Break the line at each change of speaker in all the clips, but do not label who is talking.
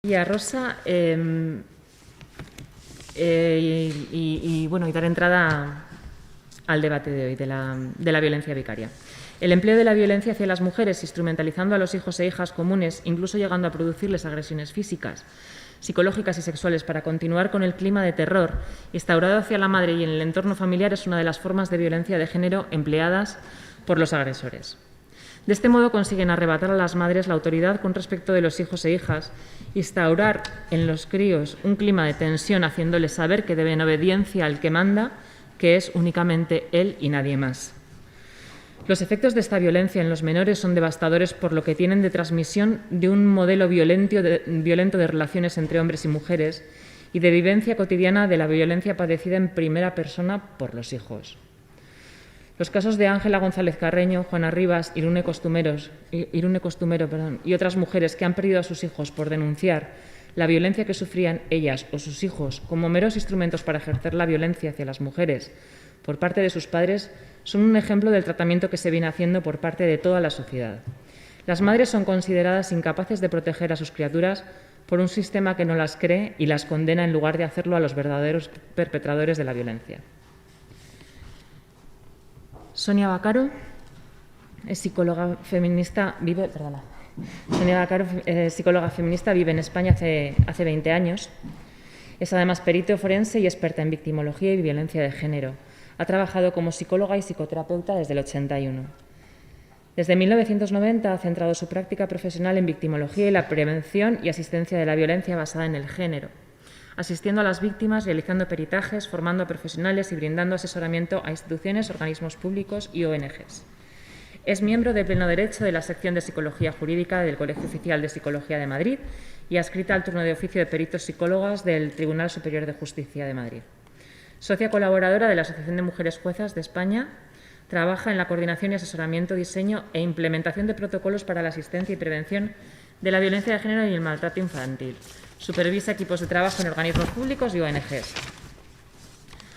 Y a Rosa y dar entrada al debate de hoy de la violencia vicaria. El empleo de la violencia hacia las mujeres, instrumentalizando a los hijos e hijas comunes, incluso llegando a producirles agresiones físicas, psicológicas y sexuales para continuar con el clima de terror instaurado hacia la madre y en el entorno familiar, es una de las formas de violencia de género empleadas por los agresores. De este modo consiguen arrebatar a las madres la autoridad con respecto de los hijos e hijas, instaurar en los críos un clima de tensión, haciéndoles saber que deben obediencia al que manda, que es únicamente él y nadie más. Los efectos de esta violencia en los menores son devastadores, por lo que tienen de transmisión de un modelo violento de relaciones entre hombres y mujeres y de vivencia cotidiana de la violencia padecida en primera persona por los hijos. Los casos de Ángela González Carreño, Juana Rivas, Irune Costumero y otras mujeres que han perdido a sus hijos por denunciar la violencia que sufrían ellas o sus hijos como meros instrumentos para ejercer la violencia hacia las mujeres por parte de sus padres son un ejemplo del tratamiento que se viene haciendo por parte de toda la sociedad. Las madres son consideradas incapaces de proteger a sus criaturas por un sistema que no las cree y las condena en lugar de hacerlo a los verdaderos perpetradores de la violencia. Sonia Vaccaro es psicóloga feminista, vive en España hace 20 años. Es además perito forense y experta en victimología y violencia de género. Ha trabajado como psicóloga y psicoterapeuta desde el 81. Desde 1990 ha centrado su práctica profesional en victimología y la prevención y asistencia de la violencia basada en el género, asistiendo a las víctimas, realizando peritajes, formando a profesionales y brindando asesoramiento a instituciones, organismos públicos y ONGs. Es miembro de pleno derecho de la sección de Psicología Jurídica del Colegio Oficial de Psicología de Madrid y adscrita al turno de oficio de peritos psicólogas del Tribunal Superior de Justicia de Madrid. Socia colaboradora de la Asociación de Mujeres Juezas de España, trabaja en la coordinación y asesoramiento, diseño e implementación de protocolos para la asistencia y prevención de la violencia de género y el maltrato infantil. Supervisa equipos de trabajo en organismos públicos y ONGs.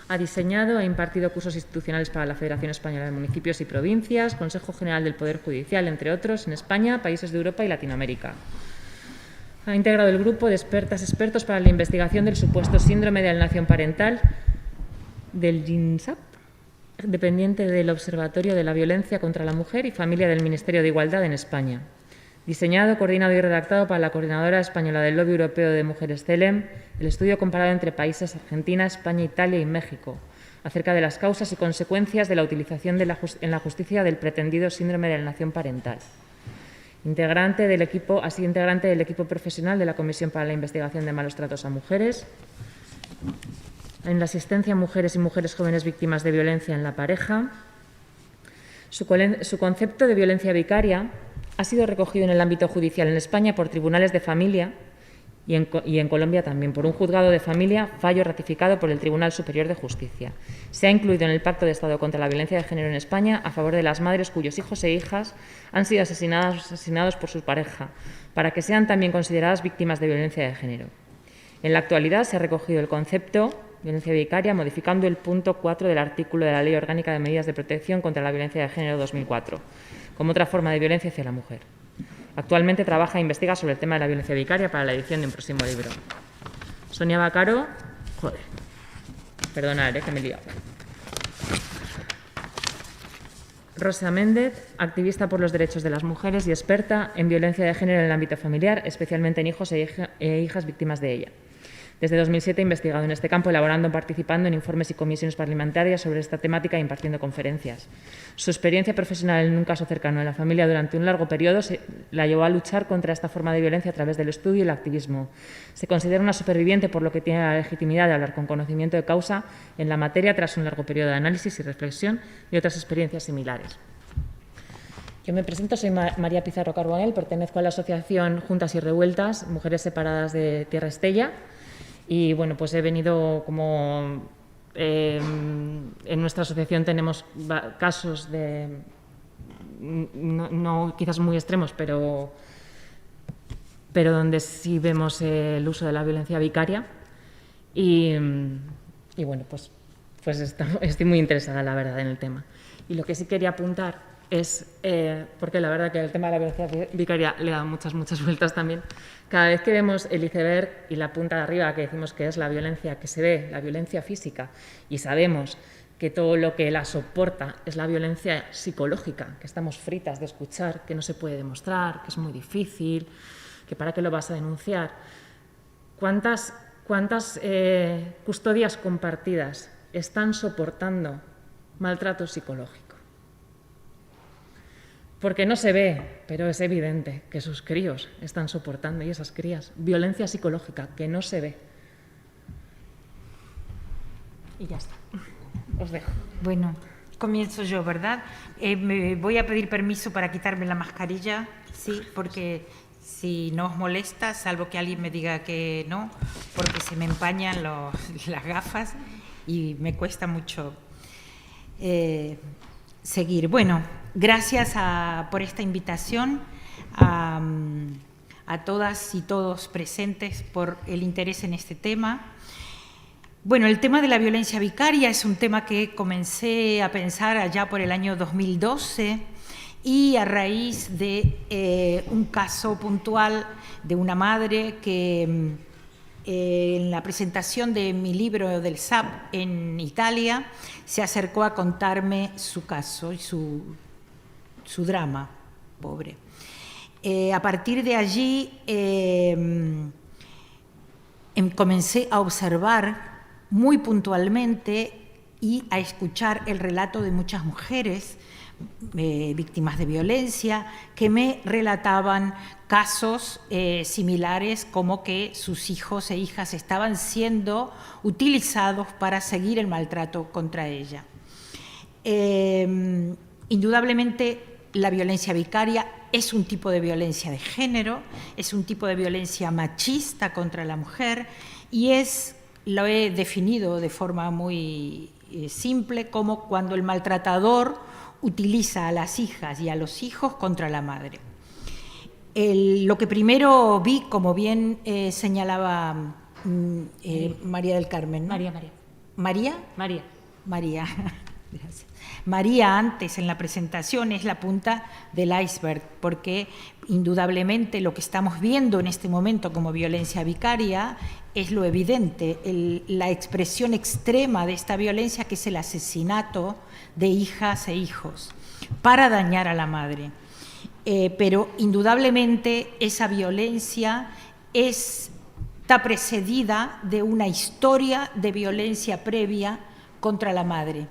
Ha diseñado e impartido cursos institucionales para la Federación Española de Municipios y Provincias, Consejo General del Poder Judicial, entre otros, en España, países de Europa y Latinoamérica. Ha integrado el grupo de expertos para la investigación del supuesto síndrome de alienación parental del GINSAP, dependiente del Observatorio de la Violencia contra la Mujer y Familia del Ministerio de Igualdad en España. Diseñado, coordinado y redactado para la Coordinadora Española del Lobby Europeo de Mujeres CELEM, el estudio comparado entre países Argentina, España, Italia y México, acerca de las causas y consecuencias de la utilización en la justicia del pretendido síndrome de alienación parental. Ha sido integrante del equipo profesional de la Comisión para la Investigación de Malos Tratos a Mujeres, en la asistencia a mujeres y mujeres jóvenes víctimas de violencia en la pareja. Su concepto de violencia vicaria ha sido recogido en el ámbito judicial en España por tribunales de familia y en Colombia también por un juzgado de familia, fallo ratificado por el Tribunal Superior de Justicia. Se ha incluido en el Pacto de Estado contra la Violencia de Género en España a favor de las madres cuyos hijos e hijas han sido asesinados por su pareja, para que sean también consideradas víctimas de violencia de género. En la actualidad se ha recogido el concepto violencia vicaria, modificando el punto 4 del artículo de la Ley Orgánica de Medidas de Protección contra la Violencia de Género 2004, como otra forma de violencia hacia la mujer. Actualmente trabaja e investiga sobre el tema de la violencia vicaria para la edición de un próximo libro. Sonia Vaccaro, perdonad, que me he liado. Rosa Méndez, activista por los derechos de las mujeres y experta en violencia de género en el ámbito familiar, especialmente en hijos e hijas víctimas de ella. Desde 2007 ha investigado en este campo, elaborando y participando en informes y comisiones parlamentarias sobre esta temática e impartiendo conferencias. Su experiencia profesional en un caso cercano en la familia durante un largo periodo la llevó a luchar contra esta forma de violencia a través del estudio y el activismo. Se considera una superviviente, por lo que tiene la legitimidad de hablar con conocimiento de causa en la materia tras un largo periodo de análisis y reflexión y otras experiencias similares. Yo me presento, soy María Pizarro Carbonell, pertenezco a la asociación Juntas y Revueltas, Mujeres Separadas de Tierra Estella. Y bueno, pues he venido como en nuestra asociación tenemos casos de, no quizás muy extremos, pero donde sí vemos el uso de la violencia vicaria. Y bueno, pues estoy muy interesada, la verdad, en el tema. Y lo que sí quería apuntar porque la verdad que el tema de la violencia vicaria le da muchas vueltas también. Cada vez que vemos el iceberg y la punta de arriba, que decimos que es la violencia que se ve, la violencia física, y sabemos que todo lo que la soporta es la violencia psicológica, que estamos fritas de escuchar, que no se puede demostrar, que es muy difícil, que para qué lo vas a denunciar. ¿Cuántas custodias compartidas están soportando maltrato psicológico? Porque no se ve, pero es evidente que sus críos están soportando, y esas crías, violencia psicológica que no se ve. Y ya está. Os dejo.
Bueno, comienzo yo, ¿verdad? Me voy a pedir permiso para quitarme la mascarilla, sí, porque si no os molesta, salvo que alguien me diga que no, porque se me empañan las gafas y me cuesta mucho seguir. Bueno, gracias por esta invitación, a todas y todos presentes por el interés en este tema. Bueno, el tema de la violencia vicaria es un tema que comencé a pensar allá por el año 2012 y a raíz de un caso puntual de una madre que en la presentación de mi libro del SAP en Italia se acercó a contarme su caso y su drama, pobre. A partir de allí comencé a observar muy puntualmente y a escuchar el relato de muchas mujeres víctimas de violencia que me relataban casos similares, como que sus hijos e hijas estaban siendo utilizados para seguir el maltrato contra ella. Indudablemente la violencia vicaria es un tipo de violencia de género, es un tipo de violencia machista contra la mujer y lo he definido de forma muy simple como cuando el maltratador utiliza a las hijas y a los hijos contra la madre. Lo que primero vi, como bien señalaba María del Carmen, ¿no? María. Gracias. María, antes en la presentación, es la punta del iceberg, porque indudablemente lo que estamos viendo en este momento como violencia vicaria es lo evidente, la expresión extrema de esta violencia, que es el asesinato de hijas e hijos para dañar a la madre. Pero indudablemente esa violencia está precedida de una historia de violencia previa contra la madre,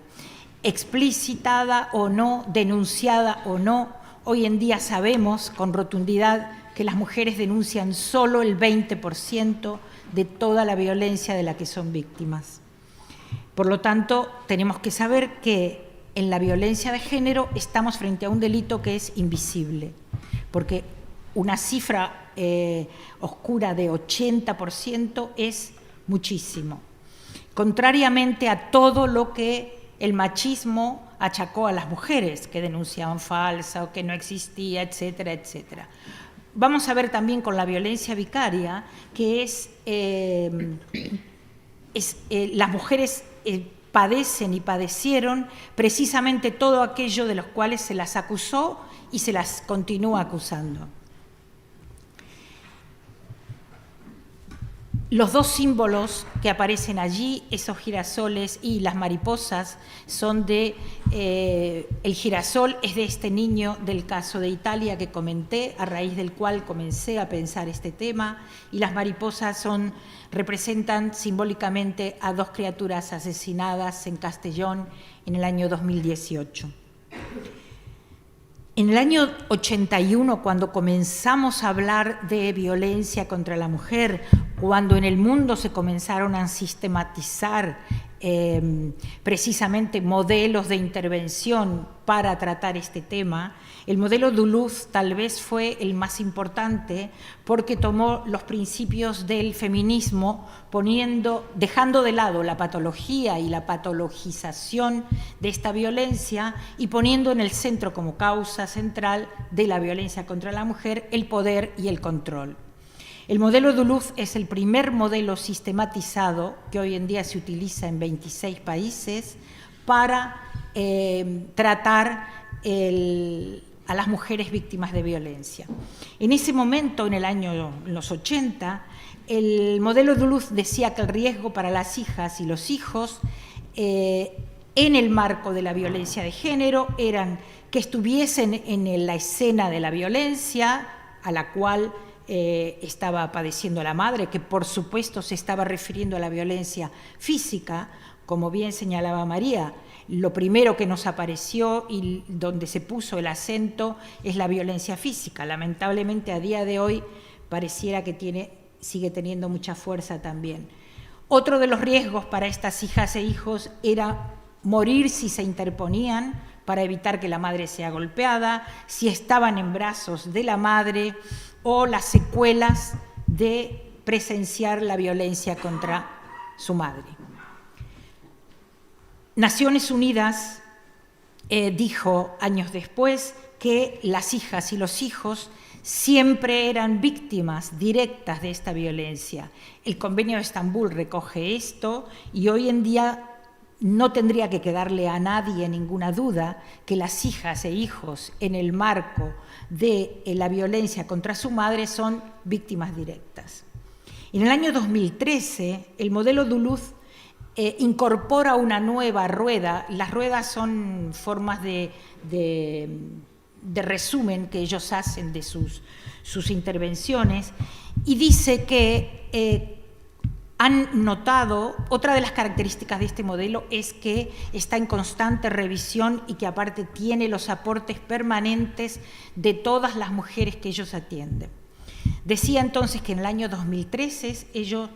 explicitada o no, denunciada o no. Hoy en día sabemos con rotundidad que las mujeres denuncian solo el 20% de toda la violencia de la que son víctimas. Por lo tanto, tenemos que saber que en la violencia de género estamos frente a un delito que es invisible, porque una cifra oscura de 80% es muchísimo, contrariamente a todo lo que el machismo achacó a las mujeres, que denunciaban falsa o que no existía, etcétera, etcétera. Vamos a ver también con la violencia vicaria que las mujeres padecen y padecieron precisamente todo aquello de los cuales se las acusó y se las continúa acusando. Los dos símbolos que aparecen allí, esos girasoles y las mariposas, son el girasol es de este niño del caso de Italia que comenté, a raíz del cual comencé a pensar este tema, y las mariposas representan simbólicamente a dos criaturas asesinadas en Castellón en el año 2018. En el año 81, cuando comenzamos a hablar de violencia contra la mujer, cuando en el mundo se comenzaron a sistematizar precisamente modelos de intervención para tratar este tema, el modelo Duluth tal vez fue el más importante porque tomó los principios del feminismo, dejando de lado la patología y la patologización de esta violencia y poniendo en el centro como causa central de la violencia contra la mujer el poder y el control. El modelo Duluth es el primer modelo sistematizado que hoy en día se utiliza en 26 países para tratar a las mujeres víctimas de violencia. En ese momento, en los 80, el modelo Duluth decía que el riesgo para las hijas y los hijos en el marco de la violencia de género eran que estuviesen en la escena de la violencia a la cual estaba padeciendo la madre, que por supuesto se estaba refiriendo a la violencia física, como bien señalaba María. Lo primero que nos apareció y donde se puso el acento es la violencia física. Lamentablemente a día de hoy pareciera que sigue teniendo mucha fuerza también. Otro de los riesgos para estas hijas e hijos era morir si se interponían para evitar que la madre sea golpeada, si estaban en brazos de la madre, o las secuelas de presenciar la violencia contra su madre. Naciones Unidas dijo años después que las hijas y los hijos siempre eran víctimas directas de esta violencia. El Convenio de Estambul recoge esto y hoy en día no tendría que quedarle a nadie ninguna duda que las hijas e hijos en el marco de la violencia contra su madre son víctimas directas. En el año 2013, el modelo Duluth incorpora una nueva rueda. Las ruedas son formas de resumen que ellos hacen de sus intervenciones, y dice que han notado, otra de las características de este modelo es que está en constante revisión y que aparte tiene los aportes permanentes de todas las mujeres que ellos atienden. Decía entonces que en el año 2013 ellos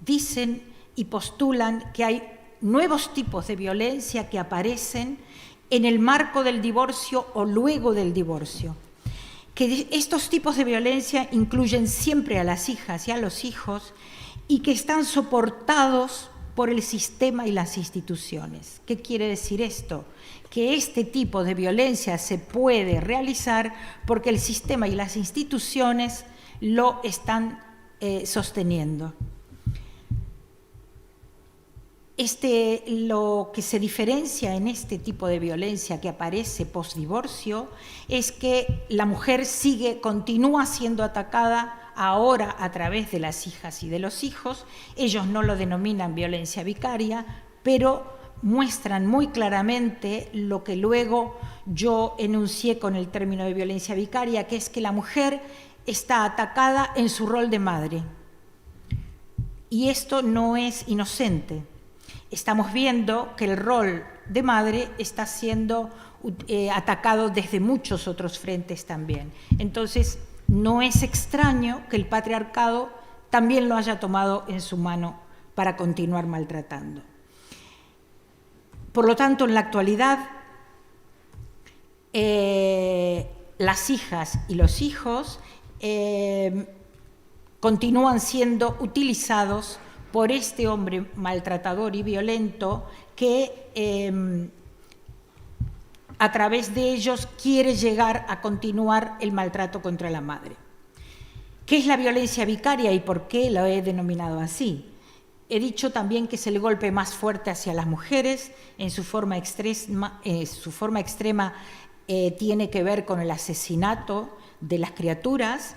dicen y postulan que hay nuevos tipos de violencia que aparecen en el marco del divorcio o luego del divorcio, que estos tipos de violencia incluyen siempre a las hijas y a los hijos y que están soportados por el sistema y las instituciones. ¿Qué quiere decir esto? Que este tipo de violencia se puede realizar porque el sistema y las instituciones lo están sosteniendo. Lo que se diferencia en este tipo de violencia que aparece postdivorcio es que la mujer continúa siendo atacada ahora a través de las hijas y de los hijos. Ellos no lo denominan violencia vicaria, pero muestran muy claramente lo que luego yo enuncié con el término de violencia vicaria, que es que la mujer está atacada en su rol de madre. Y esto no es inocente. Estamos viendo que el rol de madre está siendo atacado desde muchos otros frentes también. Entonces, no es extraño que el patriarcado también lo haya tomado en su mano para continuar maltratando. Por lo tanto, en la actualidad, las hijas y los hijos continúan siendo utilizados por este hombre maltratador y violento que a través de ellos quiere llegar a continuar el maltrato contra la madre. ¿Qué es la violencia vicaria y por qué lo he denominado así? He dicho también que es el golpe más fuerte hacia las mujeres. En su forma extrema tiene que ver con el asesinato de las criaturas,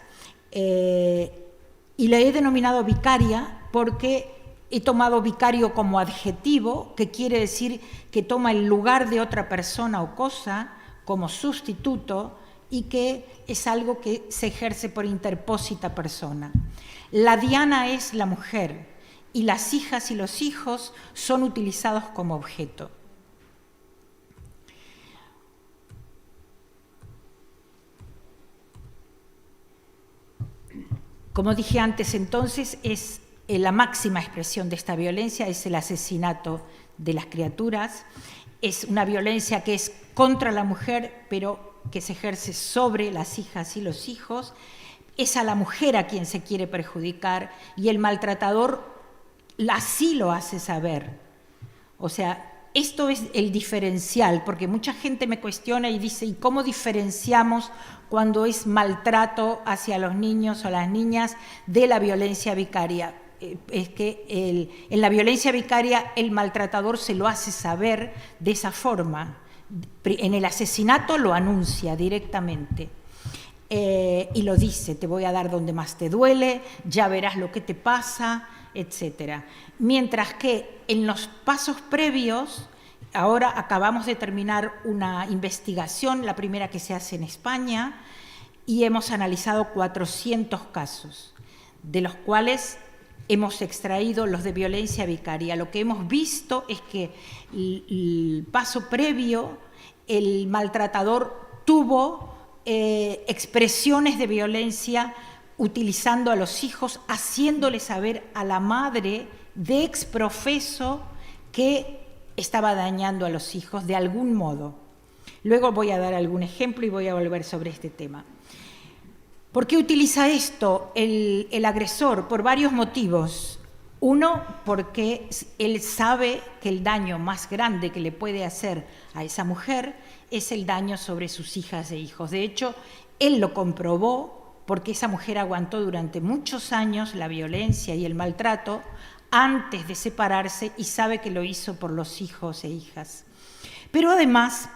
y la he denominado vicaria porque he tomado vicario como adjetivo, que quiere decir que toma el lugar de otra persona o cosa como sustituto y que es algo que se ejerce por interpósita persona. La diana es la mujer y las hijas y los hijos son utilizados como objeto. Como dije antes, entonces, la máxima expresión de esta violencia es el asesinato de las criaturas. Es una violencia que es contra la mujer, pero que se ejerce sobre las hijas y los hijos. Es a la mujer a quien se quiere perjudicar y el maltratador así lo hace saber. O sea, esto es el diferencial, porque mucha gente me cuestiona y dice, ¿y cómo diferenciamos cuando es maltrato hacia los niños o las niñas de la violencia vicaria? Es que en la violencia vicaria el maltratador se lo hace saber de esa forma. En el asesinato lo anuncia directamente y lo dice: te voy a dar donde más te duele, ya verás lo que te pasa, etc. Mientras que en los pasos previos, ahora acabamos de terminar una investigación, la primera que se hace en España, y hemos analizado 400 casos, de los cuales hemos extraído los de violencia vicaria. Lo que hemos visto es que el paso previo, el maltratador tuvo expresiones de violencia utilizando a los hijos, haciéndole saber a la madre de exprofeso que estaba dañando a los hijos de algún modo. Luego voy a dar algún ejemplo y voy a volver sobre este tema. ¿Por qué utiliza esto el agresor? Por varios motivos. Uno, porque él sabe que el daño más grande que le puede hacer a esa mujer es el daño sobre sus hijas e hijos. De hecho, él lo comprobó porque esa mujer aguantó durante muchos años la violencia y el maltrato antes de separarse y sabe que lo hizo por los hijos e hijas. Pero además,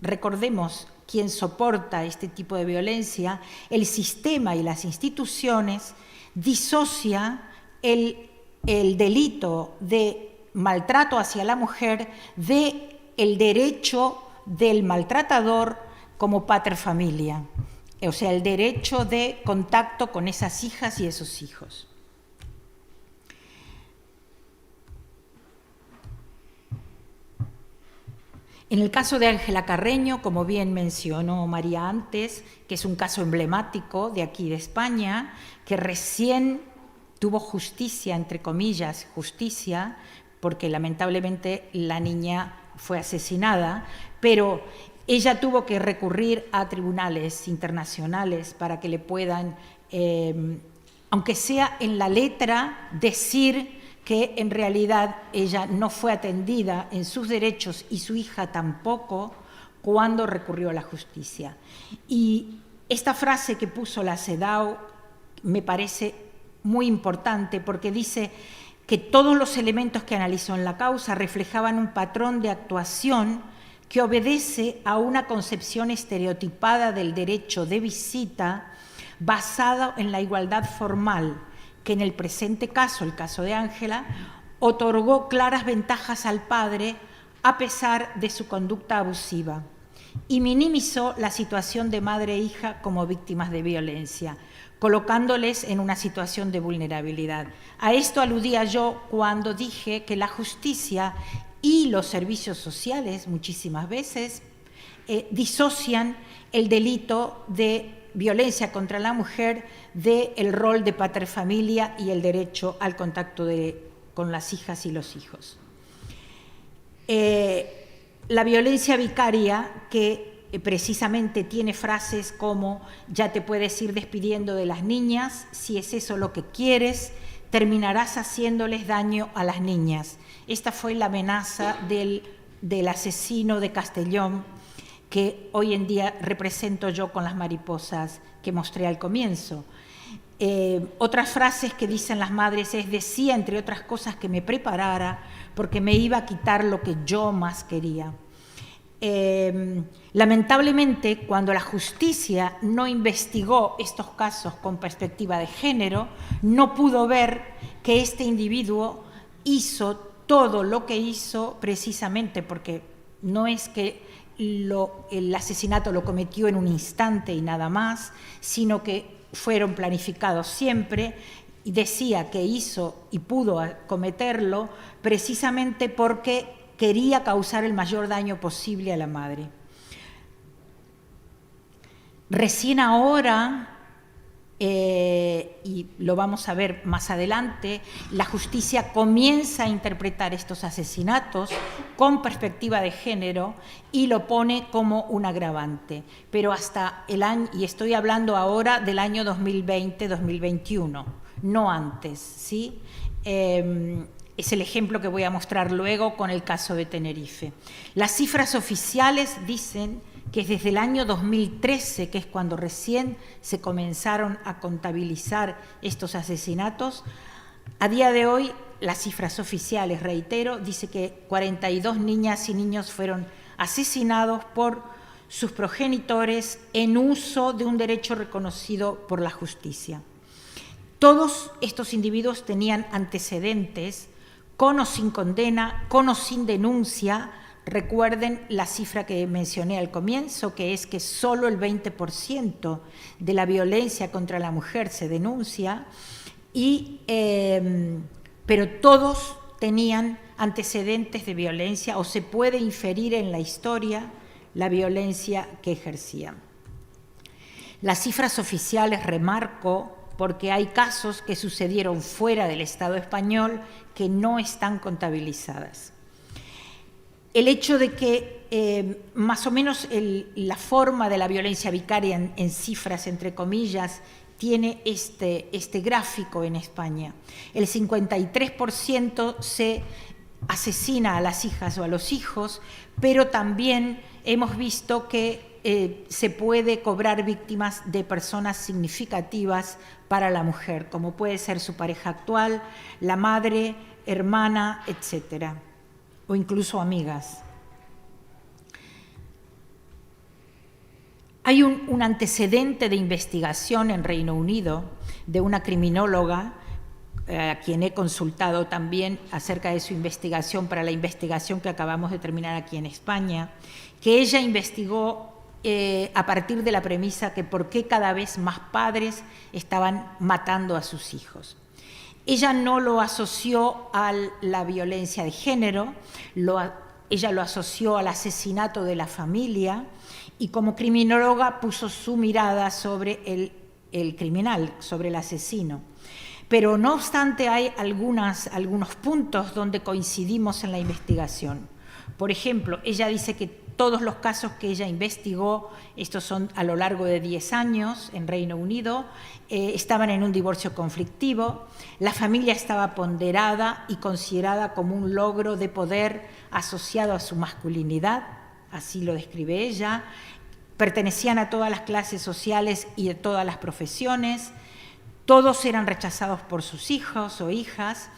recordemos, quien soporta este tipo de violencia, el sistema y las instituciones disocia el delito de maltrato hacia la mujer del derecho del maltratador como pater familia, o sea, el derecho de contacto con esas hijas y esos hijos. En el caso de Ángela Carreño, como bien mencionó María antes, que es un caso emblemático de aquí de España, que recién tuvo justicia, entre comillas, justicia, porque lamentablemente la niña fue asesinada, pero ella tuvo que recurrir a tribunales internacionales para que le puedan, aunque sea en la letra, decir que en realidad ella no fue atendida en sus derechos y su hija tampoco cuando recurrió a la justicia. Y esta frase que puso la CEDAW me parece muy importante porque dice que todos los elementos que analizó en la causa reflejaban un patrón de actuación que obedece a una concepción estereotipada del derecho de visita basado en la igualdad formal, que en el presente caso, el caso de Ángela, otorgó claras ventajas al padre a pesar de su conducta abusiva y minimizó la situación de madre e hija como víctimas de violencia, colocándoles en una situación de vulnerabilidad. A esto aludía yo cuando dije que la justicia y los servicios sociales muchísimas veces disocian el delito de violencia contra la mujer del rol de paterfamilia y el derecho al contacto con las hijas y los hijos. La violencia vicaria, que precisamente tiene frases como ya te puedes ir despidiendo de las niñas, si es eso lo que quieres, terminarás haciéndoles daño a las niñas. Esta fue la amenaza del asesino de Castellón, que hoy en día represento yo con las mariposas que mostré al comienzo. Otras frases que dicen las madres es: decía, entre otras cosas, que me preparara porque me iba a quitar lo que yo más quería. Lamentablemente, cuando la justicia no investigó estos casos con perspectiva de género, no pudo ver que este individuo hizo todo lo que hizo precisamente porque no es que el asesinato lo cometió en un instante y nada más, sino que fueron planificados siempre, y decía que hizo y pudo cometerlo precisamente porque quería causar el mayor daño posible a la madre. Recién ahora, y lo vamos a ver más adelante, la justicia comienza a interpretar estos asesinatos con perspectiva de género y lo pone como un agravante. Pero hasta el año, y estoy hablando ahora del año 2020-2021, no antes, ¿sí? Es el ejemplo que voy a mostrar luego con el caso de Tenerife. Las cifras oficiales dicen que desde el año 2013, que es cuando recién se comenzaron a contabilizar estos asesinatos, a día de hoy las cifras oficiales, reitero, dice que 42 niñas y niños fueron asesinados por sus progenitores en uso de un derecho reconocido por la justicia. Todos estos individuos tenían antecedentes, con o sin condena, con o sin denuncia. Recuerden la cifra que mencioné al comienzo, que es que solo el 20% de la violencia contra la mujer se denuncia, pero todos tenían antecedentes de violencia o se puede inferir en la historia la violencia que ejercían. Las cifras oficiales remarco porque hay casos que sucedieron fuera del Estado español que no están contabilizadas. El hecho de que más o menos la forma de la violencia vicaria en cifras, entre comillas, tiene este gráfico en España. El 53% se asesina a las hijas o a los hijos, pero también hemos visto que se puede cobrar víctimas de personas significativas para la mujer, como puede ser su pareja actual, la madre, hermana, etcétera, o incluso amigas. Hay un antecedente de investigación en Reino Unido de una criminóloga a quien he consultado también acerca de su investigación para la investigación que acabamos de terminar aquí en España, que ella investigó a partir de la premisa que por qué cada vez más padres estaban matando a sus hijos. Ella no lo asoció a la violencia de género, ella lo asoció al asesinato de la familia y como criminóloga puso su mirada sobre el criminal, sobre el asesino. Pero no obstante hay algunos puntos donde coincidimos en la investigación. Por ejemplo, ella dice que todos los casos que ella investigó, estos son a lo largo de 10 años en Reino Unido, estaban en un divorcio conflictivo, la familia estaba ponderada y considerada como un logro de poder asociado a su masculinidad, así lo describe ella, pertenecían a todas las clases sociales y de todas las profesiones, todos eran rechazados por sus hijos o hijas,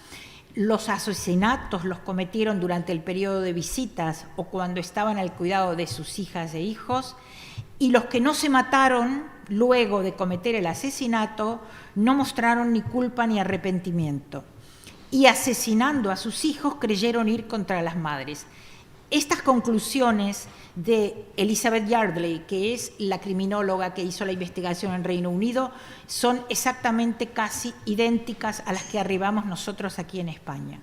los asesinatos los cometieron durante el periodo de visitas o cuando estaban al cuidado de sus hijas e hijos, y los que no se mataron luego de cometer el asesinato no mostraron ni culpa ni arrepentimiento, y asesinando a sus hijos creyeron ir contra las madres. Estas conclusiones de Elizabeth Yardley, que es la criminóloga que hizo la investigación en Reino Unido, son exactamente casi idénticas a las que arribamos nosotros aquí en España,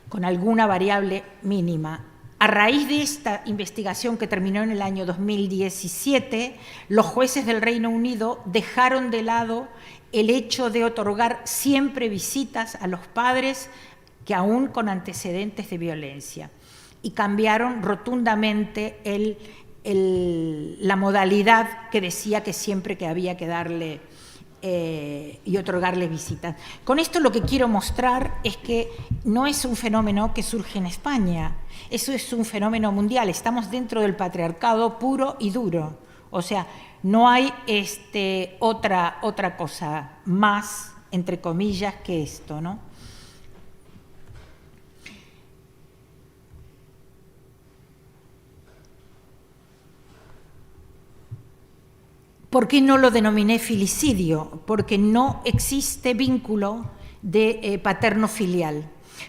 con alguna variable mínima. A raíz de esta investigación que terminó en el año 2017, los jueces del Reino Unido dejaron de lado el hecho de otorgar siempre visitas a los padres que aún con antecedentes de violencia, y cambiaron rotundamente la modalidad que decía que siempre que había que darle y otorgarle visitas. Con esto lo que quiero mostrar es que no es un fenómeno que surge en España, eso es un fenómeno mundial, estamos dentro del patriarcado puro y duro, o sea, no hay otra cosa más, entre comillas, que esto, ¿no? ¿Por qué no lo denominé filicidio? Porque no existe vínculo de paterno-filial.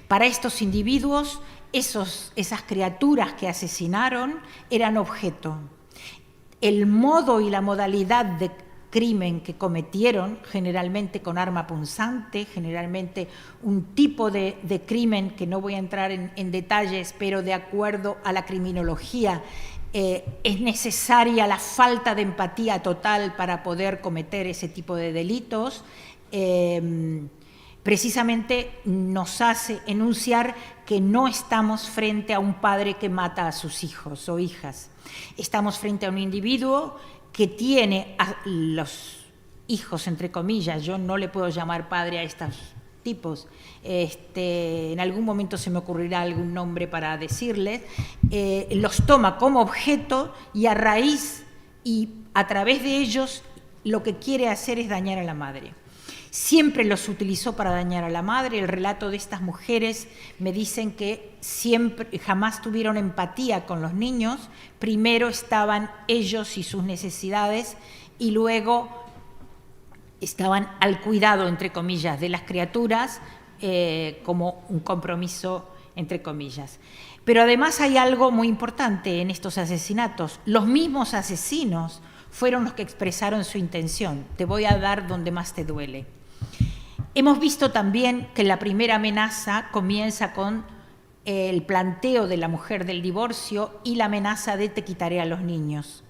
Para estos individuos, esas criaturas que asesinaron eran objeto. El modo y la modalidad de crimen que cometieron, generalmente con arma punzante, generalmente un tipo de crimen que no voy a entrar en detalles, pero de acuerdo a la criminología, es necesaria la falta de empatía total para poder cometer ese tipo de delitos, precisamente nos hace enunciar que no estamos frente a un padre que mata a sus hijos o hijas. Estamos frente a un individuo que tiene a los hijos, entre comillas, yo no le puedo llamar padre a estos tipos, en algún momento se me ocurrirá algún nombre para decirles, los toma como objeto y a raíz y a través de ellos lo que quiere hacer es dañar a la madre. siempre los utilizó para dañar a la madre. El relato de estas mujeres me dicen que jamás tuvieron empatía con los niños. Primero estaban ellos y sus necesidades y luego estaban al cuidado, entre comillas, de las criaturas como un compromiso, entre comillas. Pero además hay algo muy importante en estos asesinatos. Los mismos asesinos fueron los que expresaron su intención. Te voy a dar donde más te duele. Hemos visto también que la primera amenaza comienza con el planteo de la mujer del divorcio y la amenaza de te quitaré a los niños.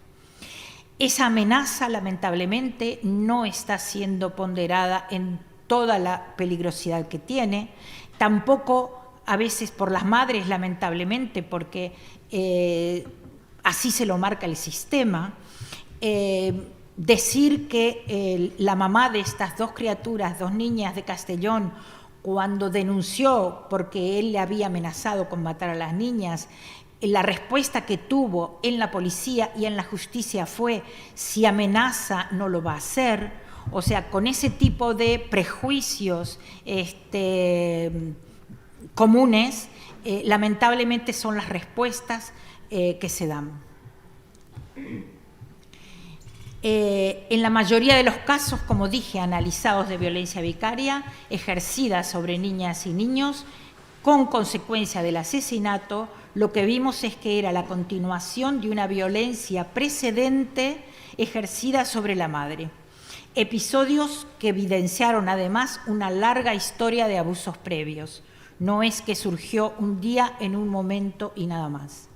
Esa amenaza, lamentablemente, no está siendo ponderada en toda la peligrosidad que tiene, tampoco a veces por las madres, lamentablemente, porque así se lo marca el sistema. Decir que la mamá de estas dos criaturas, dos niñas de Castellón, cuando denunció porque él le había amenazado con matar a las niñas, la respuesta que tuvo en la policía y en la justicia fue: si amenaza no lo va a hacer. O sea, con ese tipo de prejuicios comunes, lamentablemente son las respuestas que se dan. En la mayoría de los casos, como dije, analizados de violencia vicaria, ejercida sobre niñas y niños, con consecuencia del asesinato, lo que vimos es que era la continuación de una violencia precedente ejercida sobre la madre. Episodios que evidenciaron además una larga historia de abusos previos. No es que surgió un día, en un momento y nada más.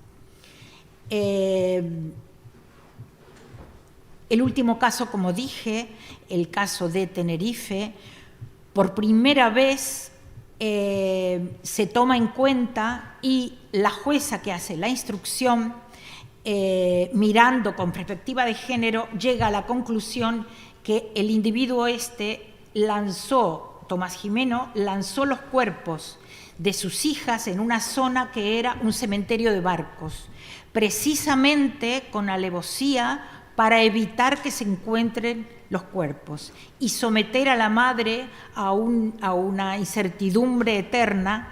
El último caso, como dije, el caso de Tenerife, por primera vez se toma en cuenta y la jueza que hace la instrucción, mirando con perspectiva de género, llega a la conclusión que el individuo Tomás Jimeno, lanzó los cuerpos de sus hijas en una zona que era un cementerio de barcos, precisamente con alevosía para evitar que se encuentren los cuerpos y someter a la madre a una incertidumbre eterna,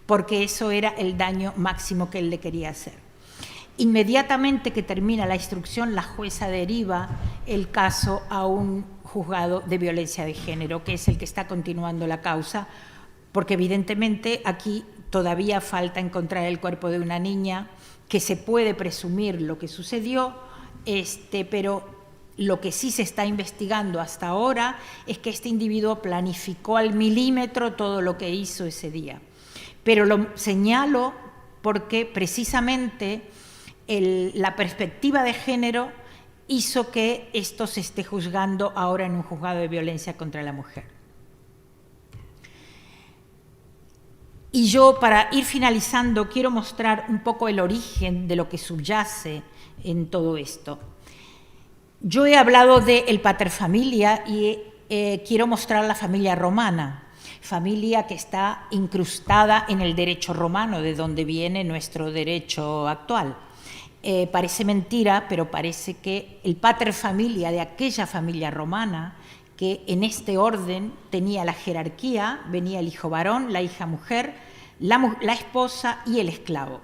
porque eso era el daño máximo que él le quería hacer. Inmediatamente que termina la instrucción, la jueza deriva el caso a un juzgado de violencia de género, que es el que está continuando la causa, porque evidentemente aquí todavía falta encontrar el cuerpo de una niña, que se puede presumir lo que sucedió, pero lo que sí se está investigando hasta ahora es que este individuo planificó al milímetro todo lo que hizo ese día. Pero lo señalo porque precisamente la perspectiva de género hizo que esto se esté juzgando ahora en un juzgado de violencia contra la mujer. Y yo, para ir finalizando, quiero mostrar un poco el origen de lo que subyace en todo esto. Yo he hablado del paterfamilia y quiero mostrar la familia romana, familia que está incrustada en el derecho romano, de donde viene nuestro derecho actual. Parece mentira, pero parece que el paterfamilia de aquella familia romana, que en este orden tenía la jerarquía, venía el hijo varón, la hija mujer, la esposa y el esclavo.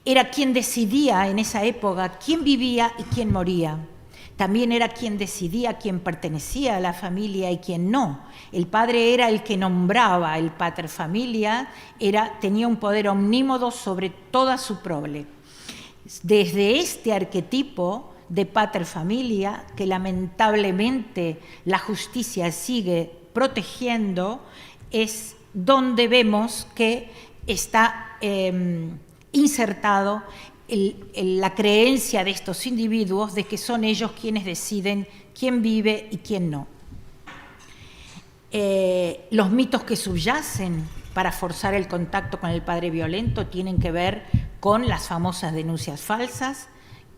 Era quien decidía en esa época quién vivía y quién moría. También era quien decidía quién pertenecía a la familia y quién no. El padre era el que nombraba, el paterfamilia tenía un poder omnímodo sobre toda su prole. Desde este arquetipo de paterfamilia, que lamentablemente la justicia sigue protegiendo, es donde vemos que está insertado la creencia de estos individuos de que son ellos quienes deciden quién vive y quién no. Los mitos que subyacen para forzar el contacto con el padre violento tienen que ver con las famosas denuncias falsas,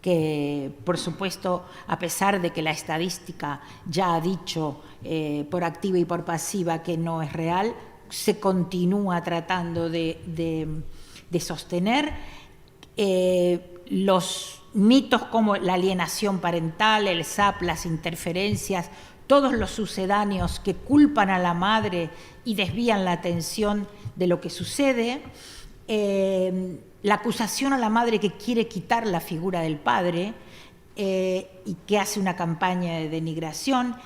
que por supuesto, a pesar de que la estadística ya ha dicho por activa y por pasiva que no es real, se continúa tratando de sostener. Los mitos como la alienación parental, el SAP, las interferencias, todos los sucedáneos que culpan a la madre y desvían la atención de lo que sucede, la acusación a la madre que quiere quitar la figura del padre y que hace una campaña de denigración,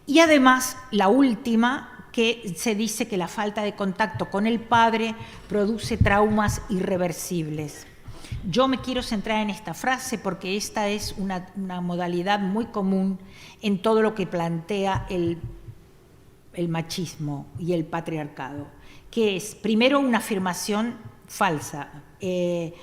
y además la última, que se dice que la falta de contacto con el padre produce traumas irreversibles. Yo me quiero centrar en esta frase porque esta es una modalidad muy común en todo lo que plantea el machismo y el patriarcado, que es, primero, una afirmación falsa, que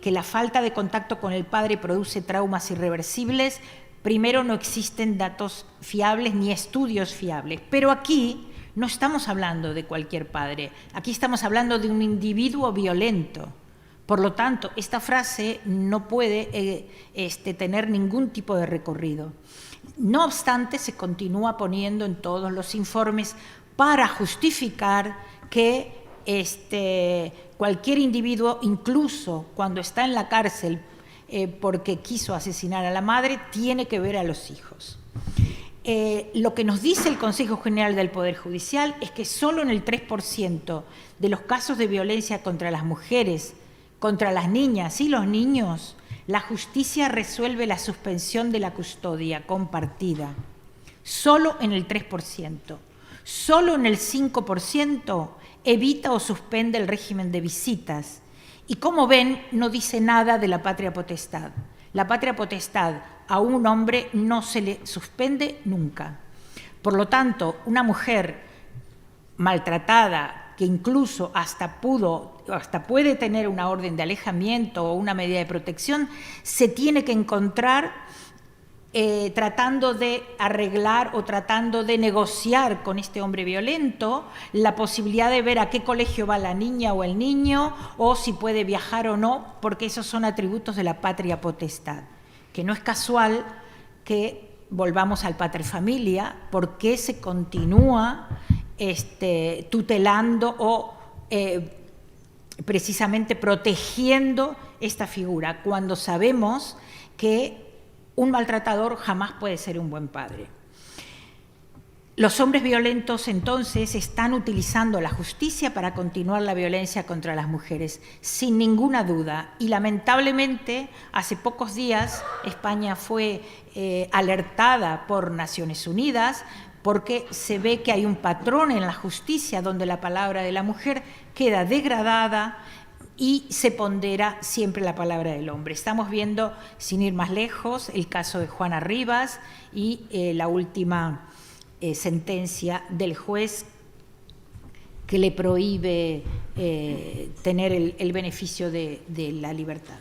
la falta de contacto con el padre produce traumas irreversibles. Primero, no existen datos fiables ni estudios fiables, pero aquí no estamos hablando de cualquier padre, aquí estamos hablando de un individuo violento. Por lo tanto, esta frase no puede tener ningún tipo de recorrido. No obstante, se continúa poniendo en todos los informes para justificar que cualquier individuo, incluso cuando está en la cárcel porque quiso asesinar a la madre, tiene que ver a los hijos. Lo que nos dice el Consejo General del Poder Judicial es que solo en el 3% de los casos de violencia contra las mujeres, contra las niñas y los niños, la justicia resuelve la suspensión de la custodia compartida. Solo en el 3%. Solo en el 5% evita o suspende el régimen de visitas. Y como ven, no dice nada de la patria potestad. La patria potestad a un hombre no se le suspende nunca. Por lo tanto, una mujer maltratada, que incluso hasta puede tener una orden de alejamiento o una medida de protección, se tiene que encontrar tratando de arreglar o tratando de negociar con este hombre violento la posibilidad de ver a qué colegio va la niña o el niño, o si puede viajar o no, porque esos son atributos de la patria potestad. Que no es casual que volvamos al paterfamilia, porque se continúa tutelando o precisamente protegiendo esta figura, cuando sabemos que un maltratador jamás puede ser un buen padre. Los hombres violentos, entonces, están utilizando la justicia para continuar la violencia contra las mujeres, sin ninguna duda. Y lamentablemente, hace pocos días, España fue alertada por Naciones Unidas porque se ve que hay un patrón en la justicia donde la palabra de la mujer queda degradada y se pondera siempre la palabra del hombre. Estamos viendo, sin ir más lejos, el caso de Juana Rivas y la última sentencia del juez que le prohíbe tener el beneficio de la libertad.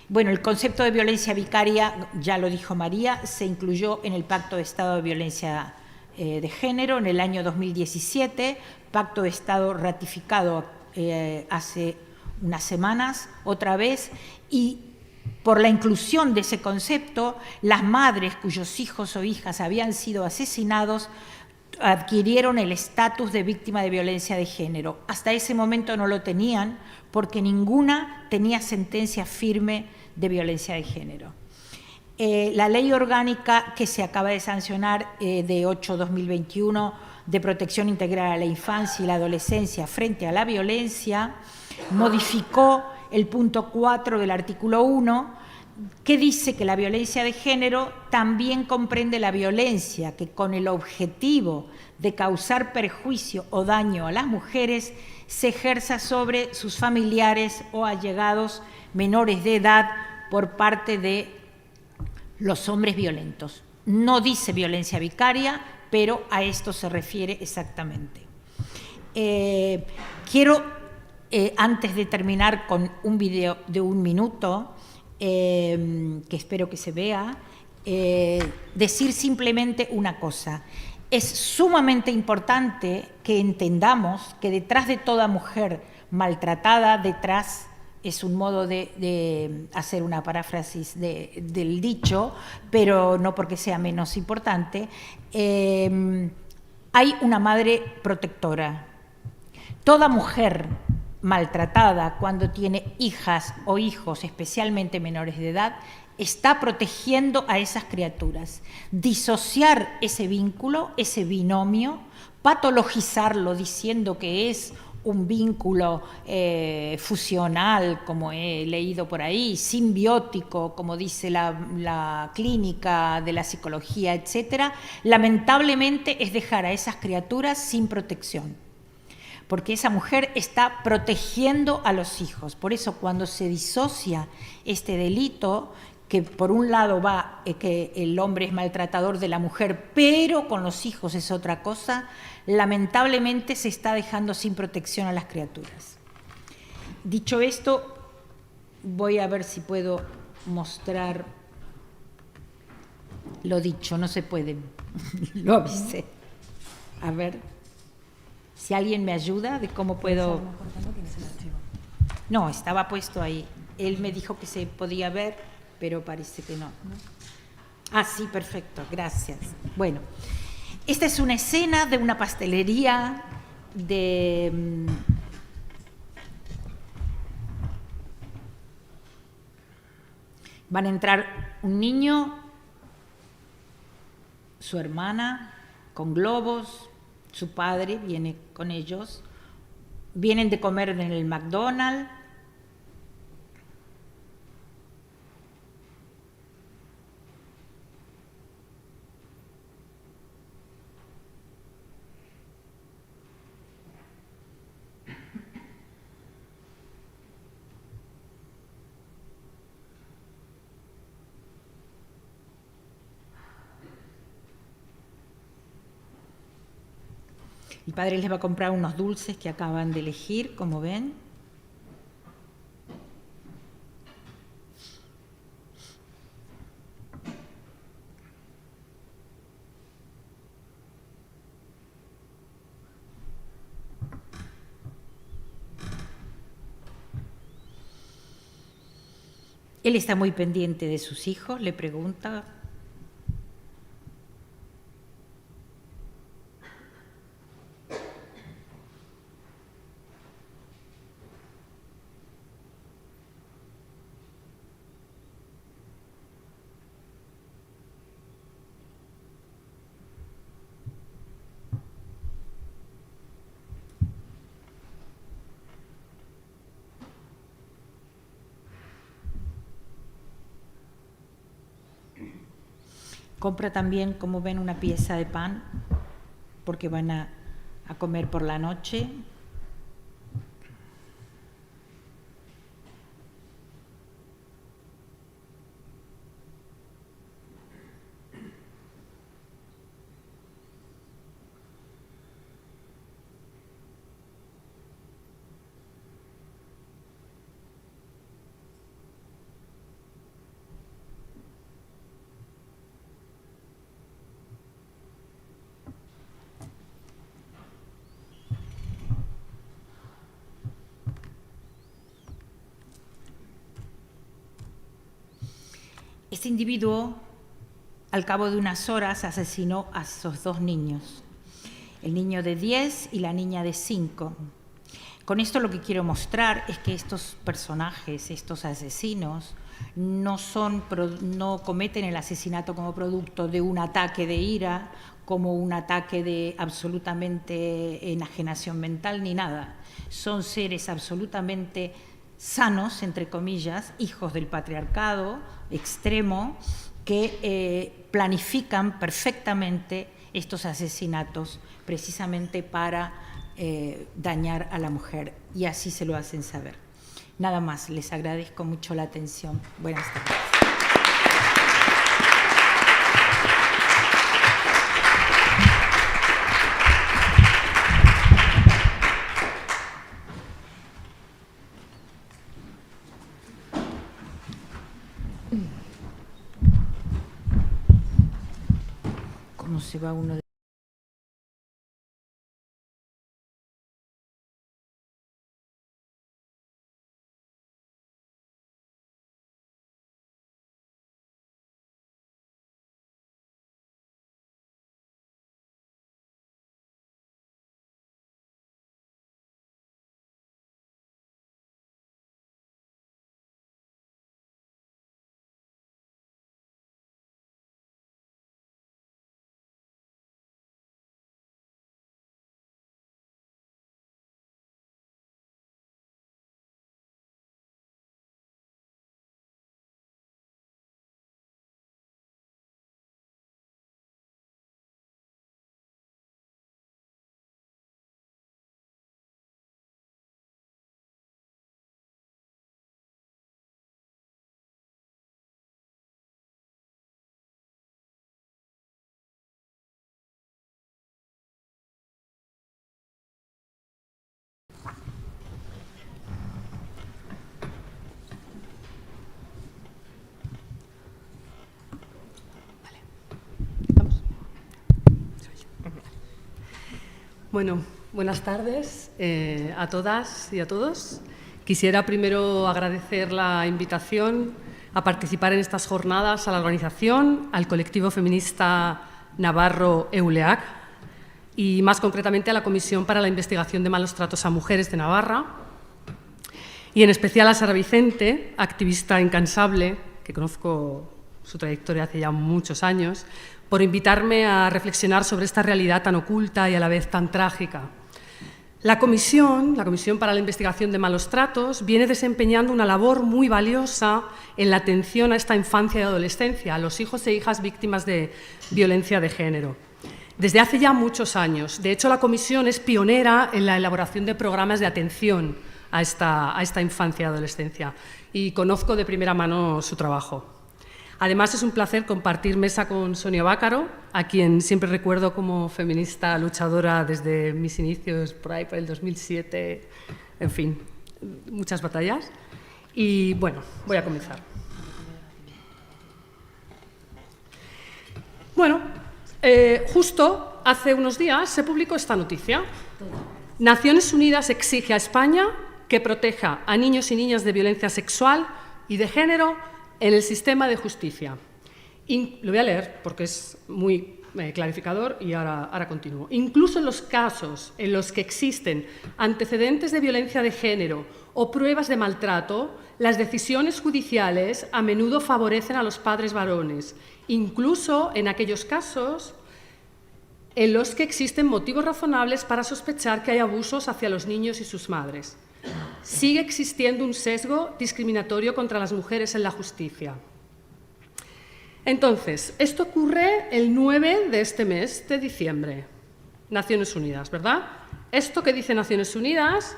Bueno, el concepto de violencia vicaria, ya lo dijo María, se incluyó en el Pacto de Estado de Violencia de Género en el año 2017, Pacto de Estado ratificado hace unas semanas otra vez, y por la inclusión de ese concepto, las madres cuyos hijos o hijas habían sido asesinados adquirieron el estatus de víctima de violencia de género. Hasta ese momento no lo tenían porque ninguna tenía sentencia firme de violencia de género. La ley orgánica que se acaba de sancionar de 8/2021 de protección integral a la infancia y la adolescencia frente a la violencia modificó el punto 4 del artículo 1, que dice que la violencia de género también comprende la violencia que, con el objetivo de causar perjuicio o daño a las mujeres, se ejerza sobre sus familiares o allegados menores de edad por parte de los hombres violentos. No dice violencia vicaria, pero a esto se refiere exactamente. Quiero, antes de terminar con un video de 1 minuto, que espero que se vea, decir simplemente una cosa. Es sumamente importante que entendamos que detrás de toda mujer maltratada, detrás es un modo de hacer una paráfrasis del dicho, pero no porque sea menos importante, hay una madre protectora. Toda mujer maltratada, cuando tiene hijas o hijos, especialmente menores de edad, está protegiendo a esas criaturas. Disociar ese vínculo, ese binomio, patologizarlo diciendo que es un vínculo fusional, como he leído por ahí, simbiótico, como dice la clínica de la psicología, etcétera, lamentablemente es dejar a esas criaturas sin protección, porque esa mujer está protegiendo a los hijos. Por eso, cuando se disocia este delito, que por un lado va que el hombre es maltratador de la mujer, pero con los hijos es otra cosa, lamentablemente se está dejando sin protección a las criaturas. Dicho esto, voy a ver si puedo mostrar lo dicho. No se puede, lo avisé. A ver si alguien me ayuda de cómo puedo... No, estaba puesto ahí. Él me dijo que se podía ver, pero parece que no. Ah, sí, perfecto, gracias. Bueno, esta es una escena de una pastelería de... Van a entrar un niño, su hermana, con globos, su padre viene con ellos, vienen de comer en el McDonald's. El padre les va a comprar unos dulces que acaban de elegir, como ven. Él está muy pendiente de sus hijos, le pregunta. Compra también, como ven, una pieza de pan, porque van a comer por la noche. Este individuo, al cabo de unas horas, asesinó a esos dos niños, el niño de 10 y la niña de 5. Con esto lo que quiero mostrar es que estos personajes, estos asesinos, no cometen el asesinato como producto de un ataque de ira, como un ataque de absolutamente enajenación mental, ni nada. Son seres absolutamente sanos, entre comillas, hijos del patriarcado extremo, que planifican perfectamente estos asesinatos precisamente para dañar a la mujer, y así se lo hacen saber. Nada más, les agradezco mucho la atención. Buenas tardes. ¿Cómo se va uno de
Bueno, buenas tardes a todas y a todos. Quisiera primero agradecer la invitación a participar en estas jornadas a la organización, al colectivo feminista navarro EULEAC y más concretamente a la Comisión para la Investigación de Malos Tratos a Mujeres de Navarra y en especial a Sara Vicente, activista incansable, que conozco su trayectoria hace ya muchos años, por invitarme a reflexionar sobre esta realidad tan oculta y a la vez tan trágica. La Comisión para la Investigación de Malos Tratos viene desempeñando una labor muy valiosa en la atención a esta infancia y adolescencia, a los hijos e hijas víctimas de violencia de género. Desde hace ya muchos años. De hecho, la Comisión es pionera en la elaboración de programas de atención a esta infancia y adolescencia y conozco de primera mano su trabajo. Además, es un placer compartir mesa con Sonia Bácaro, a quien siempre recuerdo como feminista luchadora desde mis inicios, por ahí, por el 2007, en fin, muchas batallas. Y bueno, voy a comenzar. Bueno, justo hace unos días se publicó esta noticia. Naciones Unidas exige a España que proteja a niños y niñas de violencia sexual y de género en el sistema de justicia. Lo voy a leer porque es muy clarificador y ahora continúo. Incluso en los casos en los que existen antecedentes de violencia de género o pruebas de maltrato, las decisiones judiciales a menudo favorecen a los padres varones, incluso en aquellos casos en los que existen motivos razonables para sospechar que hay abusos hacia los niños y sus madres. Sigue existiendo un sesgo discriminatorio contra las mujeres en la justicia. Entonces, esto ocurre el 9 de este mes de diciembre. Naciones Unidas, ¿verdad? Esto que dice Naciones Unidas,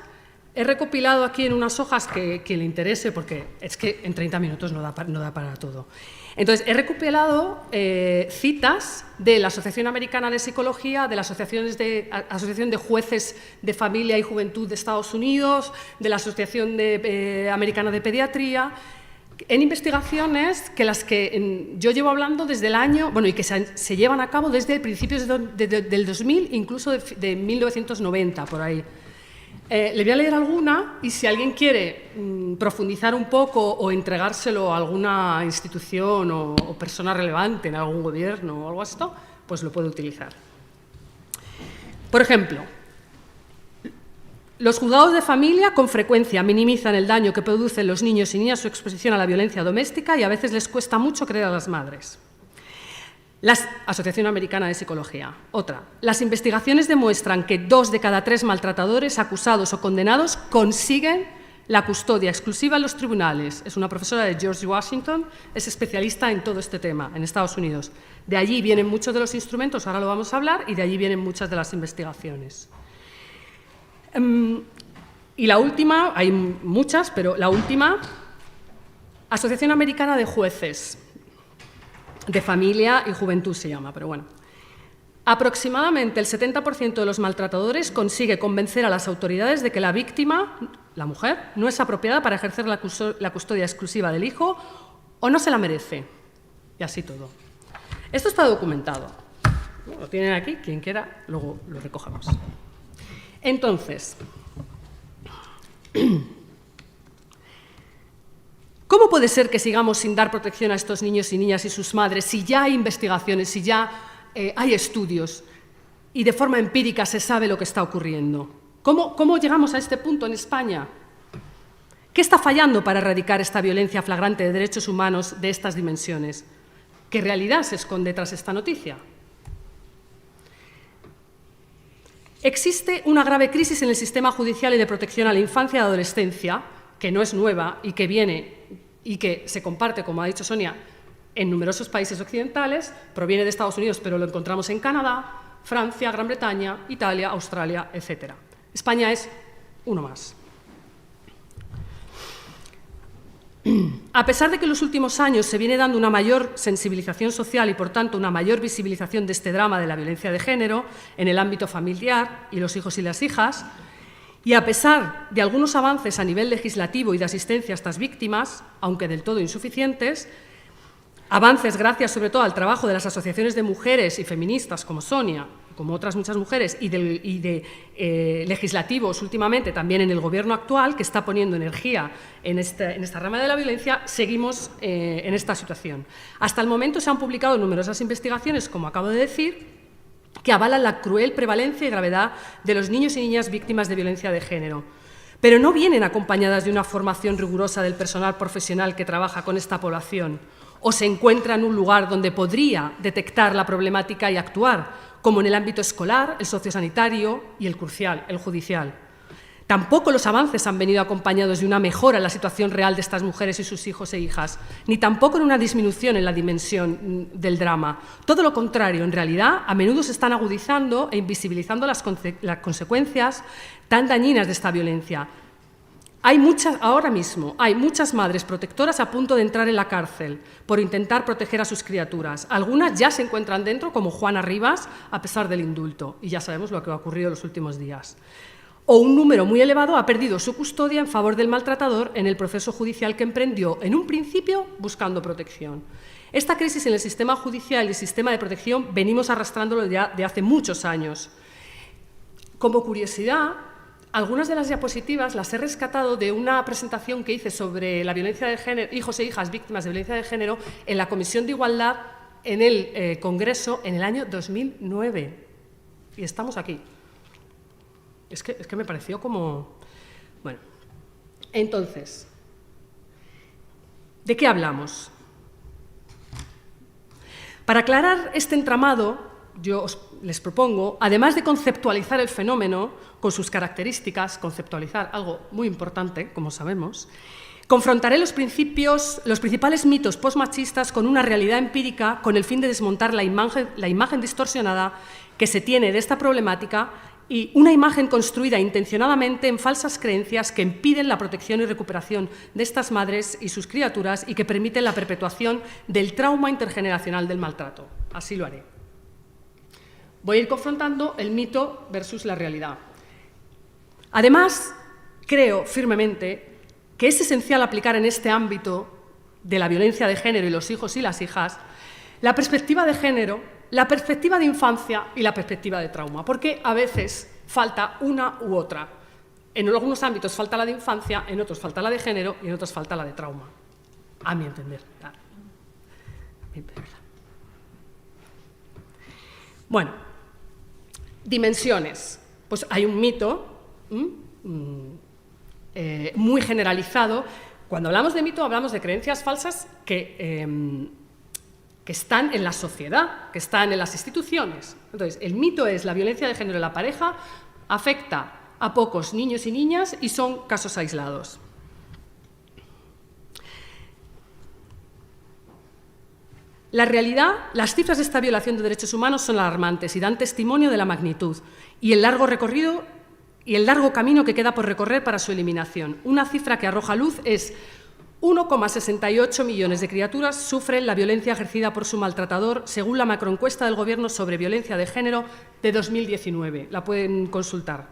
he recopilado aquí en unas hojas que le interese, porque es que en 30 minutos no da para todo. Entonces, he recopilado citas de la Asociación Americana de Psicología, de la Asociación de Jueces de Familia y Juventud de Estados Unidos, de la Asociación Americana de Pediatría, en investigaciones yo llevo hablando desde el año, bueno, y que se llevan a cabo desde principios del 2000, incluso de 1990, por ahí. Le voy a leer alguna y si alguien quiere profundizar un poco o entregárselo a alguna institución o persona relevante en algún gobierno o algo así, pues lo puede utilizar. Por ejemplo, los juzgados de familia con frecuencia minimizan el daño que producen los niños y niñas su exposición a la violencia doméstica y a veces les cuesta mucho creer a las madres. La Asociación Americana de Psicología. Otra. Las investigaciones demuestran que 2 de cada 3 maltratadores acusados o condenados consiguen la custodia exclusiva en los tribunales. Es una profesora de George Washington, es especialista en todo este tema en Estados Unidos. De allí vienen muchos de los instrumentos, ahora lo vamos a hablar, y de allí vienen muchas de las investigaciones. Y la última, hay muchas, pero la última, Asociación Americana de Jueces de Familia y Juventud se llama, pero bueno. Aproximadamente el 70% de los maltratadores consigue convencer a las autoridades de que la víctima, la mujer, no es apropiada para ejercer la custodia exclusiva del hijo o no se la merece. Y así todo. Esto está documentado. Lo tienen aquí, quien quiera, luego lo recogemos. Entonces, ¿cómo puede ser que sigamos sin dar protección a estos niños y niñas y sus madres si ya hay investigaciones, si ya hay estudios y de forma empírica se sabe lo que está ocurriendo? ¿Cómo llegamos a este punto en España? ¿Qué está fallando para erradicar esta violencia flagrante de derechos humanos de estas dimensiones? ¿Qué realidad se esconde tras esta noticia? Existe una grave crisis en el sistema judicial y de protección a la infancia y adolescencia, que no es nueva y que viene y que se comparte, como ha dicho Sonia, en numerosos países occidentales, proviene de Estados Unidos, pero lo encontramos en Canadá, Francia, Gran Bretaña, Italia, Australia, etc. España es uno más. A pesar de que en los últimos años se viene dando una mayor sensibilización social y, por tanto, una mayor visibilización de este drama de la violencia de género en el ámbito familiar y los hijos y las hijas, y a pesar de algunos avances a nivel legislativo y de asistencia a estas víctimas, aunque del todo insuficientes, avances gracias sobre todo al trabajo de las asociaciones de mujeres y feministas como Sonia, como otras muchas mujeres, y de legislativos últimamente, también en el Gobierno actual, que está poniendo energía en esta rama de la violencia, seguimos en esta situación. Hasta el momento se han publicado numerosas investigaciones, como acabo de decir, que avalan la cruel prevalencia y gravedad de los niños y niñas víctimas de violencia de género, pero no vienen acompañadas de una formación rigurosa del personal profesional que trabaja con esta población, o se encuentra en un lugar donde podría detectar la problemática y actuar, como en el ámbito escolar, el sociosanitario y el crucial, el judicial. Tampoco los avances han venido acompañados de una mejora en la situación real de estas mujeres y sus hijos e hijas, ni tampoco en una disminución en la dimensión del drama. Todo lo contrario, en realidad, a menudo se están agudizando e invisibilizando las consecuencias tan dañinas de esta violencia. Ahora mismo hay muchas madres protectoras a punto de entrar en la cárcel por intentar proteger a sus criaturas. Algunas ya se encuentran dentro, como Juana Rivas, a pesar del indulto, y ya sabemos lo que ha ocurrido en los últimos días. O un número muy elevado ha perdido su custodia en favor del maltratador en el proceso judicial que emprendió, en un principio, buscando protección. Esta crisis en el sistema judicial y el sistema de protección venimos arrastrándolo ya de hace muchos años. Como curiosidad, algunas de las diapositivas las he rescatado de una presentación que hice sobre la violencia de género, hijos e hijas víctimas de violencia de género, en la Comisión de Igualdad en el Congreso en el año 2009. Y estamos aquí. Es que me pareció como... Bueno, entonces, ¿de qué hablamos? Para aclarar este entramado, yo les propongo, además de conceptualizar el fenómeno con sus características, conceptualizar algo muy importante, como sabemos, confrontaré los principales mitos postmachistas con una realidad empírica con el fin de desmontar la imagen distorsionada que se tiene de esta problemática y una imagen construida intencionadamente en falsas creencias que impiden la protección y recuperación de estas madres y sus criaturas y que permiten la perpetuación del trauma intergeneracional del maltrato. Así lo haré. Voy a ir confrontando el mito versus la realidad. Además, creo firmemente que es esencial aplicar en este ámbito de la violencia de género y los hijos y las hijas la perspectiva de género, la perspectiva de infancia y la perspectiva de trauma, porque a veces falta una u otra. En algunos ámbitos falta la de infancia, en otros falta la de género y en otros falta la de trauma. A mi entender. Bueno, dimensiones. Pues hay un mito muy generalizado. Cuando hablamos de mito hablamos de creencias falsas que están en la sociedad, que están en las instituciones. Entonces, el mito es la violencia de género en la pareja afecta a pocos niños y niñas y son casos aislados. La realidad, las cifras de esta violación de derechos humanos son alarmantes y dan testimonio de la magnitud y el largo recorrido y el largo camino que queda por recorrer para su eliminación. Una cifra que arroja luz es 1,68 millones de criaturas sufren la violencia ejercida por su maltratador, según la macroencuesta del Gobierno sobre violencia de género de 2019. La pueden consultar.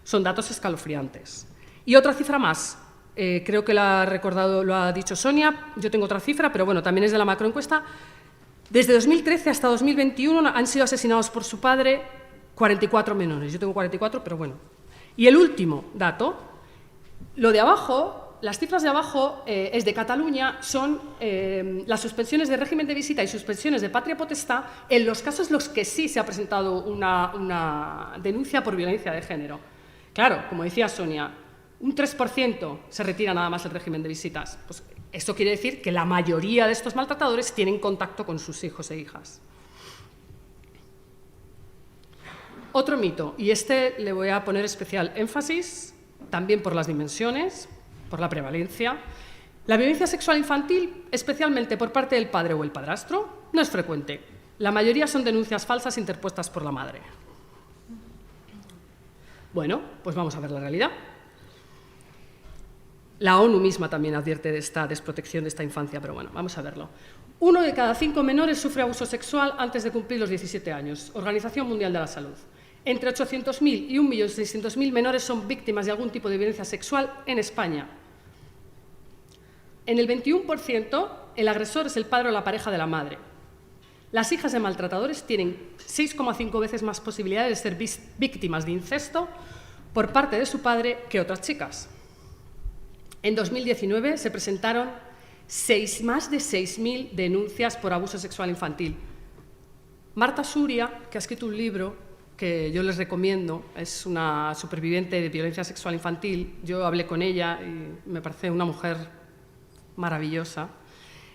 Son datos escalofriantes. Y otra cifra más, creo que la ha recordado, lo ha dicho Sonia, yo tengo otra cifra, pero bueno, también es de la macroencuesta. Desde 2013 hasta 2021 han sido asesinados por su padre 44 menores. Yo tengo 44, pero bueno. Y el último dato, lo de abajo... Las cifras de abajo es de Cataluña, son las suspensiones de régimen de visita y suspensiones de patria potestad en los casos en los que sí se ha presentado una denuncia por violencia de género. Claro, como decía Sonia, un 3% se retira nada más el régimen de visitas. Pues esto quiere decir que la mayoría de estos maltratadores tienen contacto con sus hijos e hijas. Otro mito, y este le voy a poner especial énfasis, también por las dimensiones, por la prevalencia. La violencia sexual infantil, especialmente por parte del padre o el padrastro, no es frecuente. La mayoría son denuncias falsas interpuestas por la madre. Bueno, pues vamos a ver la realidad. La ONU misma también advierte de esta desprotección de esta infancia, pero bueno, vamos a verlo. 1 de cada 5 menores sufre abuso sexual antes de cumplir los 17 años. Organización Mundial de la Salud. Entre 800.000 y 1.600.000 menores son víctimas de algún tipo de violencia sexual en España. En el 21%, el agresor es el padre o la pareja de la madre. las hijas de maltratadores tienen 6,5 veces más posibilidades de ser víctimas de incesto por parte de su padre que otras chicas. En 2019 se presentaron más de 6.000 denuncias por abuso sexual infantil. Marta Suria, que ha escrito un libro que yo les recomiendo, es una superviviente de violencia sexual infantil. Yo hablé con ella y me parece una mujer maravillosa.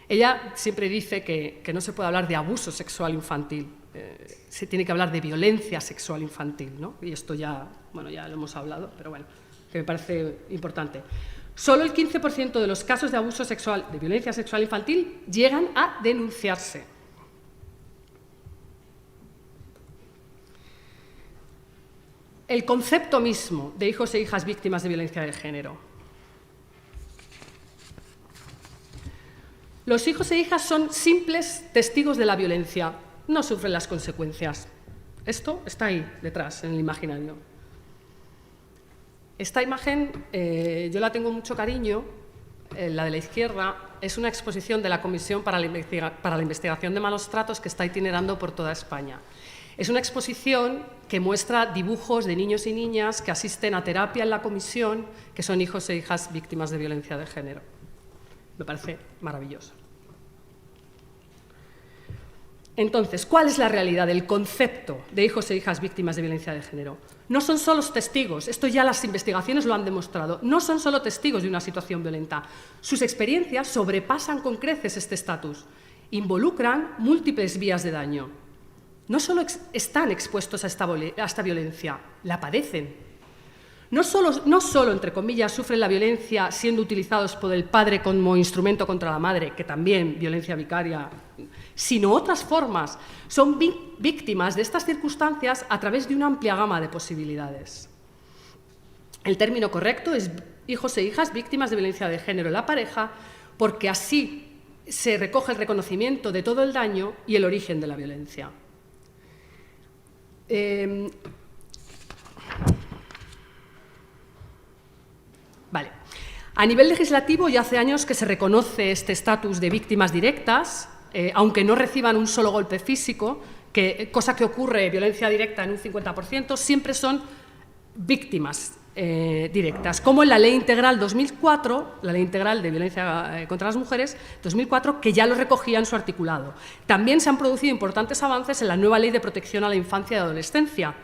Ella siempre dice que no se puede hablar de abuso sexual infantil, se tiene que hablar de violencia sexual infantil, ¿no? Y esto ya, bueno, ya lo hemos hablado, pero bueno, que me parece importante. Solo el 15% de los casos de abuso sexual, de violencia sexual infantil, llegan a denunciarse. El concepto mismo de hijos e hijas víctimas de violencia de género. Los hijos e hijas son simples testigos de la violencia, no sufren las consecuencias. Esto está ahí, detrás, en el imaginario. Esta imagen yo la tengo mucho cariño, la de la izquierda, es una exposición de la Comisión para la Investigación de Malos Tratos que está itinerando por toda España. Es una exposición que muestra dibujos de niños y niñas que asisten a terapia en la comisión, que son hijos e hijas víctimas de violencia de género. Me parece maravilloso. Entonces, ¿cuál es la realidad del concepto de hijos e hijas víctimas de violencia de género? No son solo testigos, esto ya las investigaciones lo han demostrado, no son solo testigos de una situación violenta. Sus experiencias sobrepasan con creces este estatus, involucran múltiples vías de daño. No solo están expuestos a esta violencia, la padecen. No solo, entre comillas, sufren la violencia siendo utilizados por el padre como instrumento contra la madre, que también violencia vicaria, sino otras formas. Son víctimas de estas circunstancias a través de una amplia gama de posibilidades. El término correcto es hijos e hijas víctimas de violencia de género en la pareja, porque así se recoge el reconocimiento de todo el daño y el origen de la violencia. Vale. A nivel legislativo ya hace años que se reconoce este estatus de víctimas directas, aunque no reciban un solo golpe físico, cosa que ocurre, violencia directa en un 50%, siempre son víctimas directas, como en la Ley Integral 2004, la Ley Integral de Violencia contra las Mujeres 2004, que ya lo recogía en su articulado. También se han producido importantes avances en la nueva Ley de Protección a la Infancia y Adolescencia,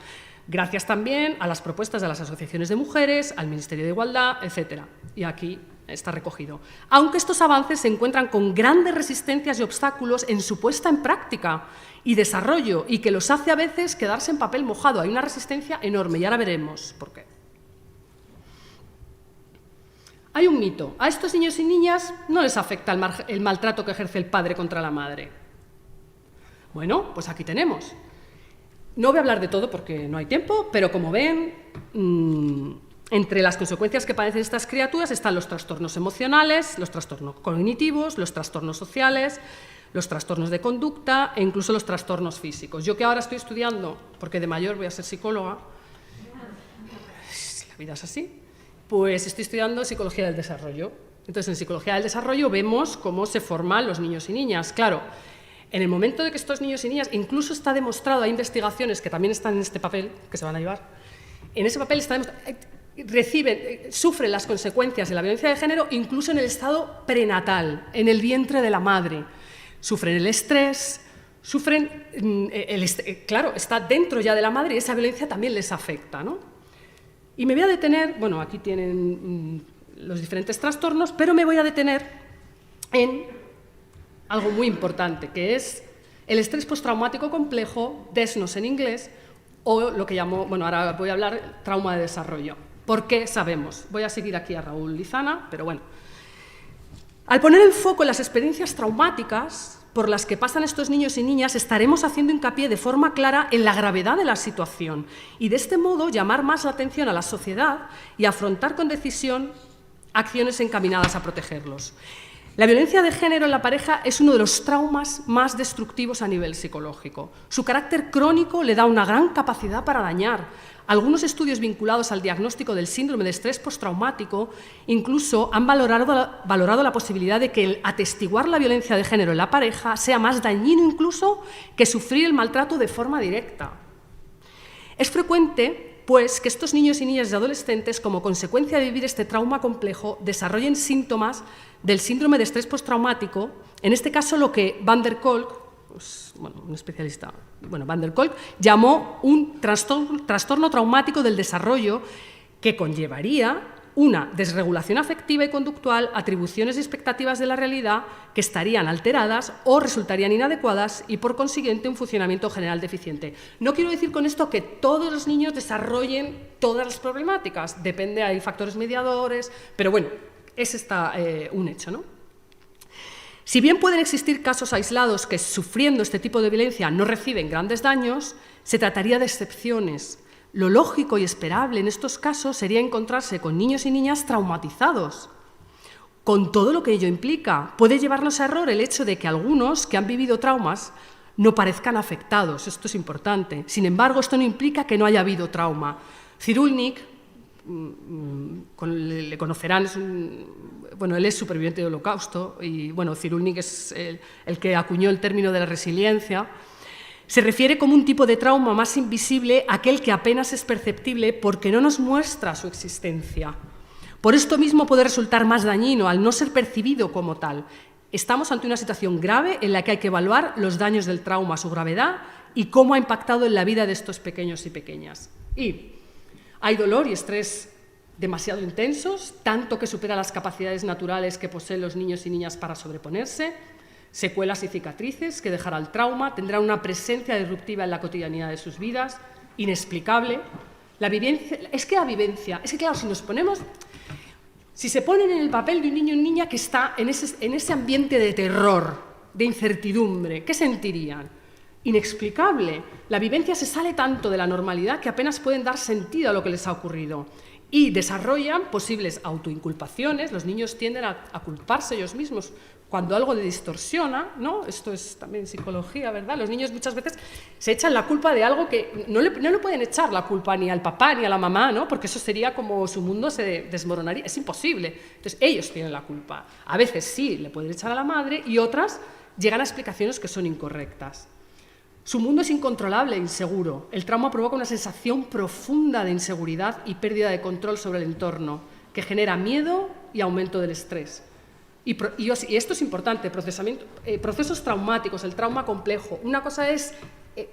gracias también a las propuestas de las asociaciones de mujeres, al Ministerio de Igualdad, etc. Y aquí está recogido. Aunque estos avances se encuentran con grandes resistencias y obstáculos en su puesta en práctica y desarrollo, y que los hace a veces quedarse en papel mojado. Hay una resistencia enorme y ahora veremos por qué. Hay un mito. A estos niños y niñas no les afecta el maltrato que ejerce el padre contra la madre. Bueno, pues aquí tenemos. No voy a hablar de todo porque no hay tiempo, pero como ven, entre las consecuencias que padecen estas criaturas están los trastornos emocionales, los trastornos cognitivos, los trastornos sociales, los trastornos de conducta e incluso los trastornos físicos. Yo que ahora estoy estudiando, porque de mayor voy a ser psicóloga, la vida es así, pues estoy estudiando psicología del desarrollo. Entonces, en psicología del desarrollo vemos cómo se forman los niños y niñas. Claro, en el momento de que estos niños y niñas, incluso está demostrado, hay investigaciones que también están en este papel, que se van a llevar, en ese papel está demostrado, sufren las consecuencias de la violencia de género incluso en el estado prenatal, en el vientre de la madre. Sufren el estrés, claro, está dentro ya de la madre y esa violencia también les afecta, ¿no? Y me voy a detener, bueno, aquí tienen los diferentes trastornos, pero me voy a detener en algo muy importante, que es el estrés postraumático complejo, DESNOS en inglés, o lo que llamo, bueno, ahora voy a hablar trauma de desarrollo. ¿Por qué sabemos? Voy a seguir aquí a Raúl Lizana, pero bueno. Al poner el foco en las experiencias traumáticas por las que pasan estos niños y niñas, estaremos haciendo hincapié de forma clara en la gravedad de la situación y de este modo llamar más la atención a la sociedad y afrontar con decisión acciones encaminadas a protegerlos. La violencia de género en la pareja es uno de los traumas más destructivos a nivel psicológico. Su carácter crónico le da una gran capacidad para dañar. Algunos estudios vinculados al diagnóstico del síndrome de estrés postraumático incluso han valorado la posibilidad de que el atestiguar la violencia de género en la pareja sea más dañino incluso que sufrir el maltrato de forma directa. Es frecuente, pues, que estos niños y niñas y adolescentes, como consecuencia de vivir este trauma complejo, desarrollen síntomas del síndrome de estrés postraumático, en este caso lo que Van der Kolk, un especialista, Van der Kolk, llamó un trastorno traumático del desarrollo que conllevaría una desregulación afectiva y conductual, atribuciones y expectativas de la realidad que estarían alteradas o resultarían inadecuadas y, por consiguiente, un funcionamiento general deficiente. No quiero decir con esto que todos los niños desarrollen todas las problemáticas, depende, hay factores mediadores, pero bueno, es un hecho, ¿no? Si bien pueden existir casos aislados que, sufriendo este tipo de violencia, no reciben grandes daños, se trataría de excepciones. Lo lógico y esperable en estos casos sería encontrarse con niños y niñas traumatizados, con todo lo que ello implica. Puede llevarnos a error el hecho de que algunos que han vivido traumas no parezcan afectados, esto es importante. Sin embargo, esto no implica que no haya habido trauma. Cyrulnik, le conocerán, él es superviviente del Holocausto y Cyrulnik es el que acuñó el término de la resiliencia. Se refiere como un tipo de trauma más invisible a aquel que apenas es perceptible porque no nos muestra su existencia. Por esto mismo puede resultar más dañino al no ser percibido como tal. Estamos ante una situación grave en la que hay que evaluar los daños del trauma, su gravedad y cómo ha impactado en la vida de estos pequeños y pequeñas. Y hay dolor y estrés demasiado intensos, tanto que supera las capacidades naturales que poseen los niños y niñas para sobreponerse, secuelas y cicatrices que dejará el trauma, tendrá una presencia disruptiva en la cotidianidad de sus vidas, inexplicable. La vivencia, claro, si se ponen en el papel de un niño o niña que está en ese ambiente de terror, de incertidumbre, ¿qué sentirían? Inexplicable. La vivencia se sale tanto de la normalidad que apenas pueden dar sentido a lo que les ha ocurrido y desarrollan posibles autoinculpaciones. Los niños tienden a culparse ellos mismos cuando algo les distorsiona, ¿no? Esto es también psicología, ¿verdad? Los niños muchas veces se echan la culpa de algo que no le pueden echar la culpa ni al papá ni a la mamá, ¿no? Porque eso sería como su mundo se desmoronaría, es imposible. Entonces ellos tienen la culpa. A veces sí, le pueden echar a la madre y otras llegan a explicaciones que son incorrectas. Su mundo es incontrolable e inseguro. El trauma provoca una sensación profunda de inseguridad y pérdida de control sobre el entorno, que genera miedo y aumento del estrés. Y esto es importante, procesos traumáticos, el trauma complejo. Una cosa es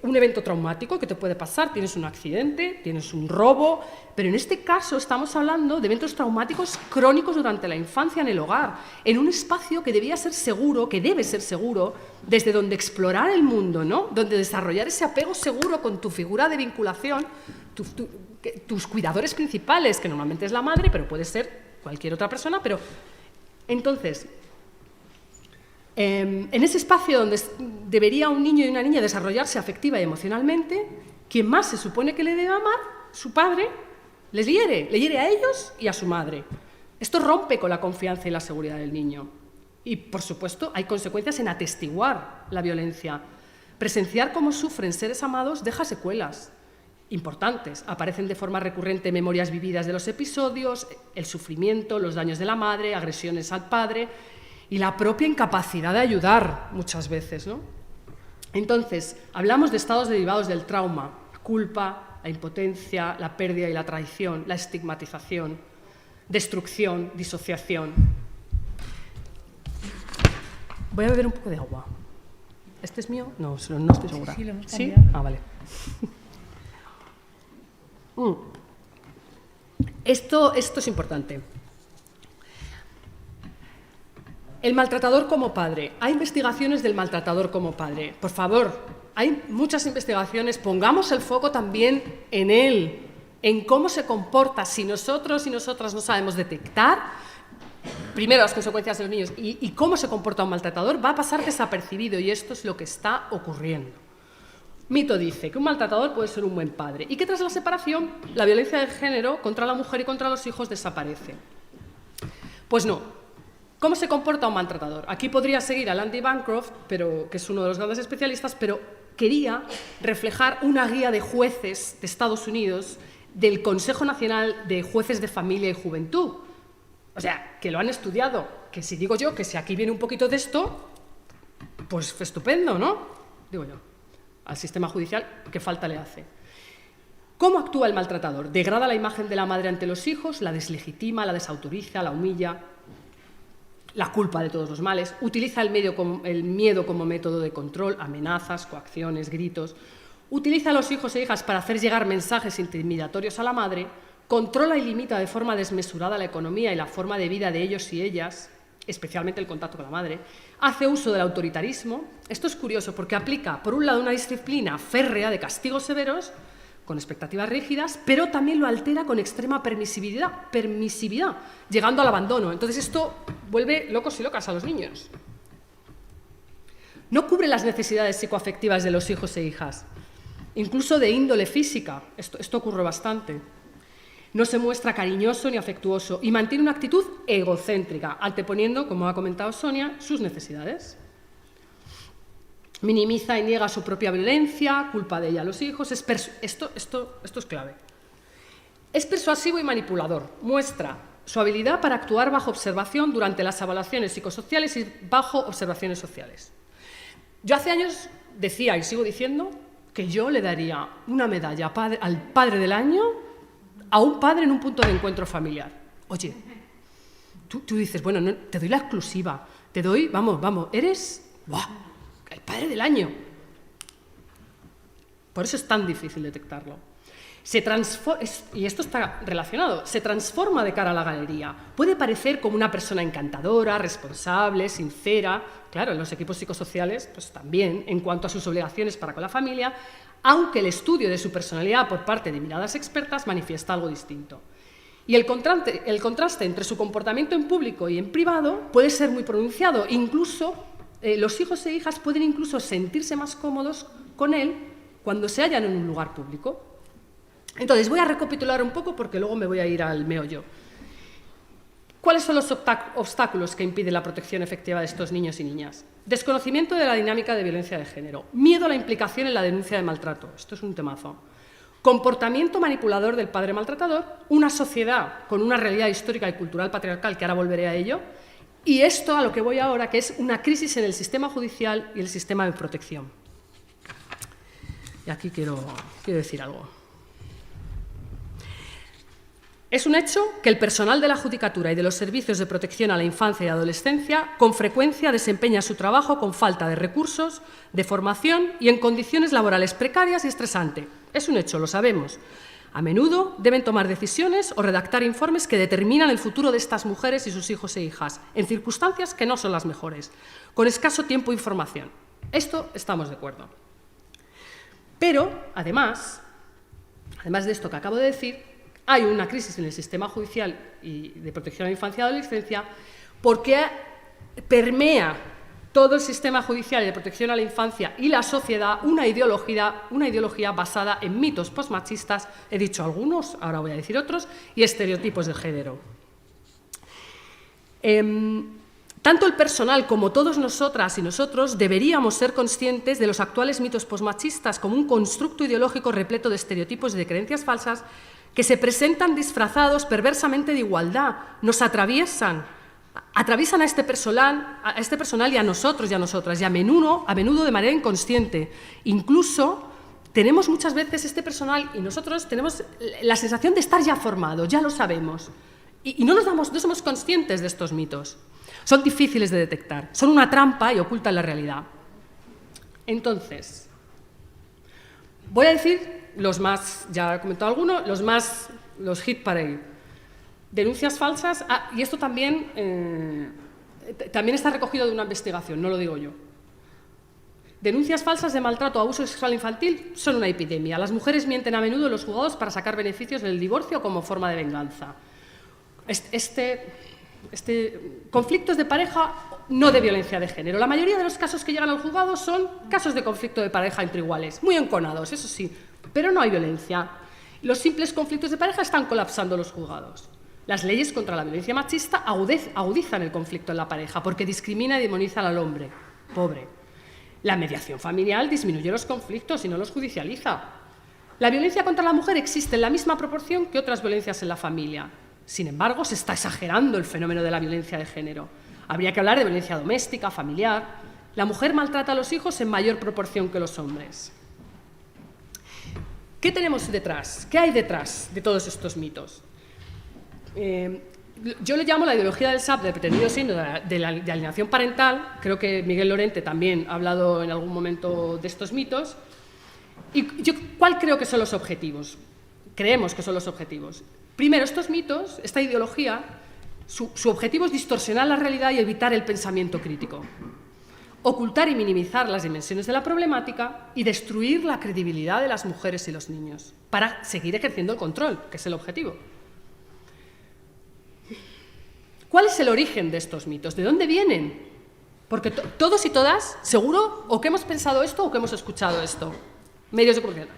un evento traumático que te puede pasar, tienes un accidente, tienes un robo, pero en este caso estamos hablando de eventos traumáticos crónicos durante la infancia en el hogar, en un espacio que debía ser seguro, que debe ser seguro, desde donde explorar el mundo, ¿no? Donde desarrollar ese apego seguro con tu figura de vinculación, tus cuidadores principales, que normalmente es la madre, pero puede ser cualquier otra persona, pero entonces, en ese espacio donde debería un niño y una niña desarrollarse afectiva y emocionalmente, quien más se supone que le debe amar, su padre, le hiere a ellos y a su madre. Esto rompe con la confianza y la seguridad del niño. Y, por supuesto, hay consecuencias en atestiguar la violencia. Presenciar cómo sufren seres amados deja secuelas importantes. Aparecen de forma recurrente memorias vividas de los episodios, el sufrimiento, los daños de la madre, agresiones al padre y la propia incapacidad de ayudar muchas veces, ¿no? Entonces, hablamos de estados derivados del trauma: la culpa, la impotencia, la pérdida y la traición, la estigmatización, destrucción, disociación. Voy a beber un poco de agua. ¿Este es mío? No estoy segura.
Sí, lo hemos
¿Sí?
cambiado.
Ah, vale. Esto es importante. El maltratador como padre. Hay investigaciones del maltratador como padre. Por favor, hay muchas investigaciones. Pongamos el foco también en él, en cómo se comporta. Si nosotros y nosotras no sabemos detectar, primero, las consecuencias de los niños y cómo se comporta un maltratador, va a pasar desapercibido, y esto es lo que está ocurriendo. Mito dice que un maltratador puede ser un buen padre y que tras la separación la violencia de género contra la mujer y contra los hijos desaparece. Pues no. ¿Cómo se comporta un maltratador? Aquí podría seguir a Landy Bancroft, que es uno de los grandes especialistas, pero quería reflejar una guía de jueces de Estados Unidos del Consejo Nacional de Jueces de Familia y Juventud. O sea, que lo han estudiado, que si digo yo que si aquí viene un poquito de esto, pues estupendo, ¿no? Digo yo, al sistema judicial, ¿qué falta le hace? ¿Cómo actúa el maltratador? Degrada la imagen de la madre ante los hijos, la deslegitima, la desautoriza, la humilla, la culpa de todos los males, utiliza el miedo como método de control, amenazas, coacciones, gritos, utiliza a los hijos e hijas para hacer llegar mensajes intimidatorios a la madre, controla y limita de forma desmesurada la economía y la forma de vida de ellos y ellas, especialmente el contacto con la madre, hace uso del autoritarismo. Esto es curioso porque aplica, por un lado, una disciplina férrea de castigos severos, con expectativas rígidas, pero también lo altera con extrema permisividad, llegando al abandono. Entonces esto vuelve locos y locas a los niños. No cubre las necesidades psicoafectivas de los hijos e hijas, incluso de índole física. Esto ocurre bastante. No se muestra cariñoso ni afectuoso y mantiene una actitud egocéntrica, anteponiendo, como ha comentado Sonia, sus necesidades. Minimiza y niega su propia violencia, culpa de ella a los hijos. Esto es clave. Es persuasivo y manipulador. Muestra su habilidad para actuar bajo observación durante las evaluaciones psicosociales y bajo observaciones sociales. Yo hace años decía, y sigo diciendo, que yo le daría una medalla al padre del año a un padre en un punto de encuentro familiar. Oye, tú dices, bueno, no, te doy la exclusiva, te doy, vamos, eres... ¡buah! El padre del año. Por eso es tan difícil detectarlo. Y esto está relacionado, se transforma de cara a la galería. Puede parecer como una persona encantadora, responsable, sincera, claro, en los equipos psicosociales, pues también, en cuanto a sus obligaciones para con la familia, aunque el estudio de su personalidad por parte de miradas expertas manifiesta algo distinto. Y el contraste entre su comportamiento en público y en privado puede ser muy pronunciado, incluso... los hijos e hijas pueden incluso sentirse más cómodos con él cuando se hallan en un lugar público. Entonces, voy a recapitular un poco porque luego me voy a ir al meollo. ¿Cuáles son los obstáculos que impiden la protección efectiva de estos niños y niñas? Desconocimiento de la dinámica de violencia de género. Miedo a la implicación en la denuncia de maltrato. Esto es un temazo. Comportamiento manipulador del padre maltratador. Una sociedad con una realidad histórica y cultural patriarcal, que ahora volveré a ello. Y esto a lo que voy ahora, que es una crisis en el sistema judicial y el sistema de protección. Y aquí quiero decir algo. Es un hecho que el personal de la Judicatura y de los servicios de protección a la infancia y adolescencia con frecuencia desempeña su trabajo con falta de recursos, de formación y en condiciones laborales precarias y estresantes. Es un hecho, lo sabemos. A menudo deben tomar decisiones o redactar informes que determinan el futuro de estas mujeres y sus hijos e hijas, en circunstancias que no son las mejores, con escaso tiempo e información. Esto estamos de acuerdo. Pero, además de esto que acabo de decir, hay una crisis en el sistema judicial y de protección a la infancia y adolescencia porque permea todo el sistema judicial y de protección a la infancia y la sociedad una ideología basada en mitos postmachistas, he dicho algunos, ahora voy a decir otros, y estereotipos de género. Tanto el personal como todos nosotras y nosotros deberíamos ser conscientes de los actuales mitos postmachistas como un constructo ideológico repleto de estereotipos y de creencias falsas que se presentan disfrazados perversamente de igualdad, nos atraviesan a este personal y a nosotros y a nosotras, y a menudo de manera inconsciente. Incluso tenemos muchas veces este personal y nosotros tenemos la sensación de estar ya formados, ya lo sabemos, y no somos conscientes de estos mitos. Son difíciles de detectar, son una trampa y ocultan la realidad. Entonces, voy a decir los más, ya he comentado algunos, los hit parade. Denuncias falsas, y esto también está recogido de una investigación, no lo digo yo. Denuncias falsas de maltrato o abuso sexual infantil son una epidemia. Las mujeres mienten a menudo a los juzgados para sacar beneficios del divorcio como forma de venganza. Conflictos de pareja, no de violencia de género. La mayoría de los casos que llegan al juzgado son casos de conflicto de pareja entre iguales, muy enconados, eso sí, pero no hay violencia. Los simples conflictos de pareja están colapsando los juzgados. Las leyes contra la violencia machista agudizan el conflicto en la pareja porque discrimina y demoniza al hombre pobre. La mediación familiar disminuye los conflictos y no los judicializa. La violencia contra la mujer existe en la misma proporción que otras violencias en la familia. Sin embargo, se está exagerando el fenómeno de la violencia de género. Habría que hablar de violencia doméstica, familiar. La mujer maltrata a los hijos en mayor proporción que los hombres. ¿Qué tenemos detrás? ¿Qué hay detrás de todos estos mitos? Yo le llamo la ideología del SAP, del pretendido síndrome de alienación parental. Creo que Miguel Lorente también ha hablado en algún momento de estos mitos. ¿Y cuál creo que son los objetivos? Creemos que son los objetivos. Primero, estos mitos, esta ideología, su objetivo es distorsionar la realidad y evitar el pensamiento crítico, ocultar y minimizar las dimensiones de la problemática y destruir la credibilidad de las mujeres y los niños para seguir ejerciendo el control, que es el objetivo. ¿Cuál es el origen de estos mitos? ¿De dónde vienen? Porque todos y todas, seguro, o que hemos pensado esto o que hemos escuchado esto. Medios de comunicación.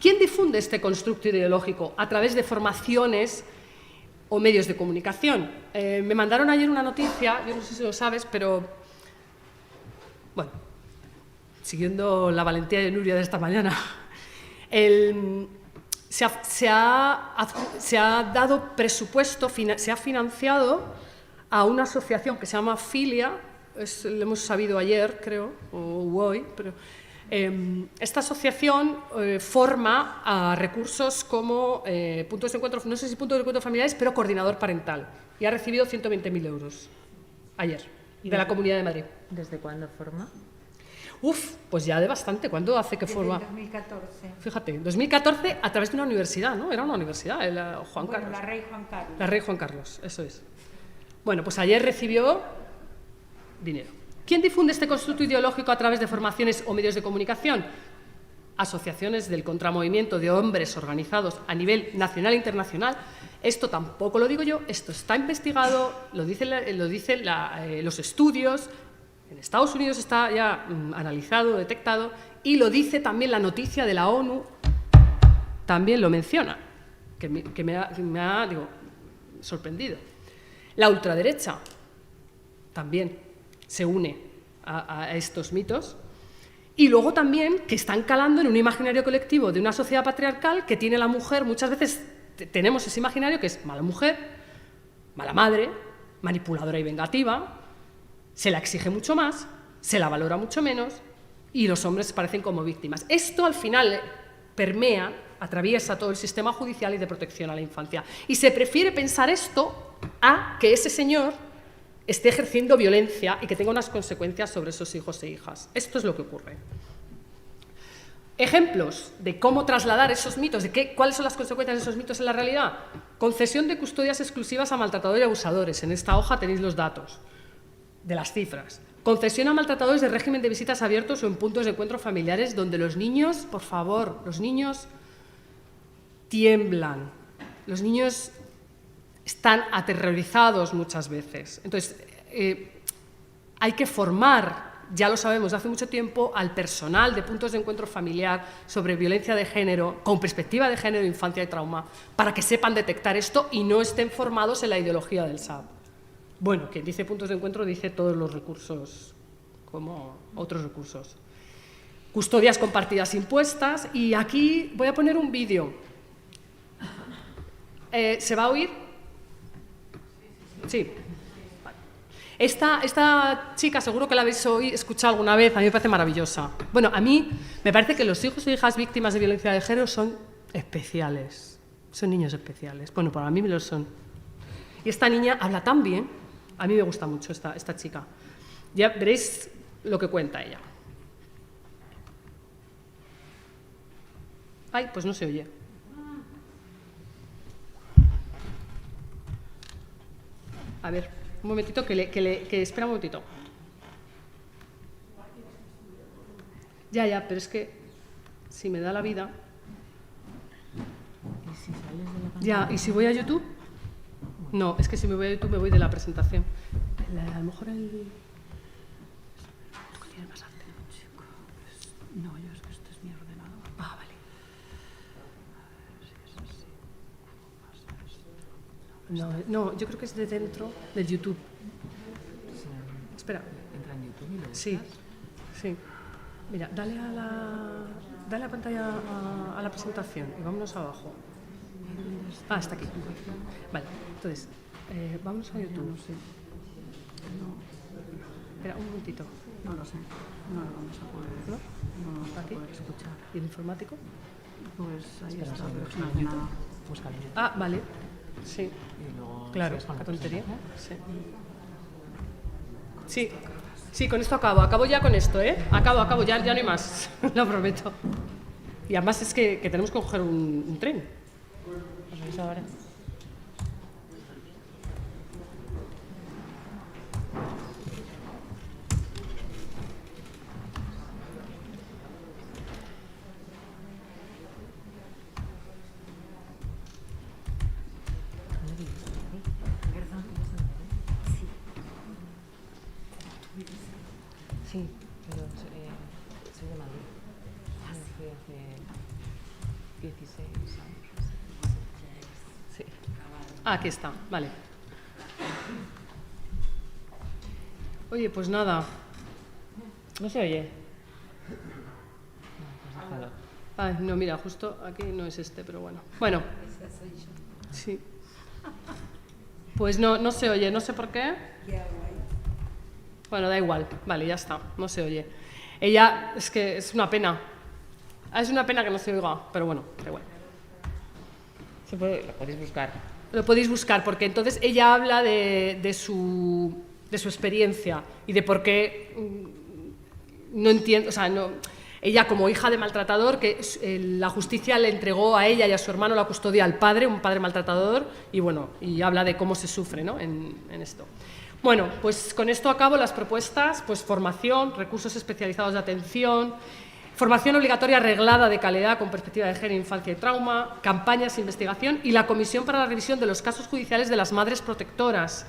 ¿Quién difunde este constructo ideológico? A través de formaciones o medios de comunicación. Me mandaron ayer una noticia, yo no sé si lo sabes, pero bueno, siguiendo la valentía de Nuria de esta mañana, se ha dado presupuesto, se ha financiado a una asociación que se llama Filia, lo hemos sabido ayer, creo, o hoy, pero esta asociación forma a recursos como puntos de encuentro, no sé si puntos de encuentro familiares, pero coordinador parental, y ha recibido 120.000 euros ayer, de la Comunidad de Madrid.
¿Desde cuándo forma?
Pues ya de bastante. ¿Cuándo hace que forma?
Desde 2014.
Fíjate, 2014 a través de una universidad, ¿no? Era una universidad, Juan Carlos.
La Rey Juan Carlos.
La Rey Juan Carlos, eso es. Bueno, pues ayer recibió dinero. ¿Quién difunde este constructo ideológico a través de formaciones o medios de comunicación? Asociaciones del contramovimiento de hombres organizados a nivel nacional e internacional. Esto tampoco lo digo yo, esto está investigado, lo dicen los estudios. En Estados Unidos está ya analizado, detectado, y lo dice también la noticia de la ONU, también lo menciona, que me ha sorprendido. La ultraderecha también se une a estos mitos, y luego también que están calando en un imaginario colectivo de una sociedad patriarcal que tiene a la mujer, muchas veces tenemos ese imaginario que es mala mujer, mala madre, manipuladora y vengativa. Se la exige mucho más, se la valora mucho menos y los hombres parecen como víctimas. Esto al final permea, atraviesa todo el sistema judicial y de protección a la infancia. Y se prefiere pensar esto a que ese señor esté ejerciendo violencia y que tenga unas consecuencias sobre esos hijos e hijas. Esto es lo que ocurre. Ejemplos de cómo trasladar esos mitos, cuáles son las consecuencias de esos mitos en la realidad. Concesión de custodias exclusivas a maltratadores y abusadores. En esta hoja tenéis los datos de las cifras. Concesión a maltratadores de régimen de visitas abiertos o en puntos de encuentro familiares donde los niños, por favor, los niños tiemblan, los niños están aterrorizados muchas veces. Entonces, hay que formar, ya lo sabemos de hace mucho tiempo, al personal de puntos de encuentro familiar sobre violencia de género, con perspectiva de género, infancia y trauma, para que sepan detectar esto y no estén formados en la ideología del SAP. Bueno, quien dice puntos de encuentro dice todos los recursos, como otros recursos. Custodias compartidas impuestas, y aquí voy a poner un vídeo. ¿Se va a oír? Sí. Esta chica, seguro que la habéis escuchado alguna vez, a mí me parece maravillosa. Bueno, a mí me parece que los hijos e hijas víctimas de violencia de género son especiales, son niños especiales. Bueno, para mí me lo son. Y esta niña habla tan bien. A mí me gusta mucho esta chica. Ya veréis lo que cuenta ella. Ay, pues no se oye. A ver, un momentito, que espera un momentito. Ya, pero es que si me da la vida... Ya, ¿y si voy a YouTube? No, es que si me voy a YouTube me voy de la presentación. A lo mejor el... ¿Tú qué tienes más arte?
No, yo es que este es mi ordenador.
Ah, vale.
A ver si es así. Más esto. No.
No, yo creo que es de dentro del YouTube. Espera.
Entra en YouTube y lo buscas.
Sí, sí. Mira, dale a la pantalla a la presentación y vámonos abajo. Ah, está aquí. Vale, entonces, vámonos a YouTube.
No sé.
Espera, un momentito.
No lo sé. No lo vamos a poder.
¿No?
No lo vamos a
¿Aquí?
poder escuchar.
¿Y el informático?
Pues ahí
Espera,
está,
sí,
pero
busca
no
en
hace
YouTube.
nada.
Busca en YouTube.
Ah, vale. Sí,
Y luego
claro,
sigues con la
qué tontería.
presentación.
Sí. Sí, con esto acabo. Acabo ya con esto, ¿eh? Acabo, ya no hay más. Lo prometo. Y además es que tenemos que coger un tren.
Pues eso ahora. Sí, pero soy de Madrid. Fui hace 16 años. Sí.
Ah, aquí está, vale. Oye, pues nada.
¿No se oye? No, pues déjalo.
Ay, no, mira, justo aquí no es este, pero bueno. Bueno. Sí. Pues no se oye, no sé por qué. Bueno, da igual. Vale, ya está, no se oye. Ella, es que es una pena. Es una pena que no se oiga, pero bueno, da igual.
Lo podéis buscar.
Lo podéis buscar, porque entonces ella habla de su experiencia y de por qué no entiendo, o sea, no, ella como hija de maltratador, que la justicia le entregó a ella y a su hermano la custodia al padre, un padre maltratador, y bueno, y habla de cómo se sufre, ¿no?, en esto. Bueno, pues con esto acabo las propuestas, pues formación, recursos especializados de atención, formación obligatoria reglada de calidad con perspectiva de género, infancia y trauma, campañas de investigación y la comisión para la revisión de los casos judiciales de las madres protectoras,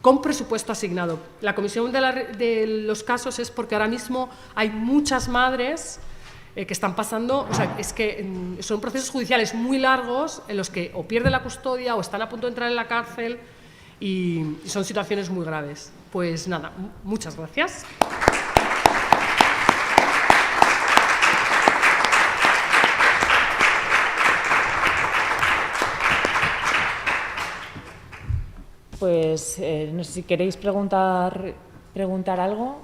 con presupuesto asignado. La comisión de los casos es porque ahora mismo hay muchas madres que están pasando, o sea, es que son procesos judiciales muy largos en los que o pierden la custodia o están a punto de entrar en la cárcel y son situaciones muy graves. Pues nada, muchas gracias.
Pues no sé si queréis preguntar algo.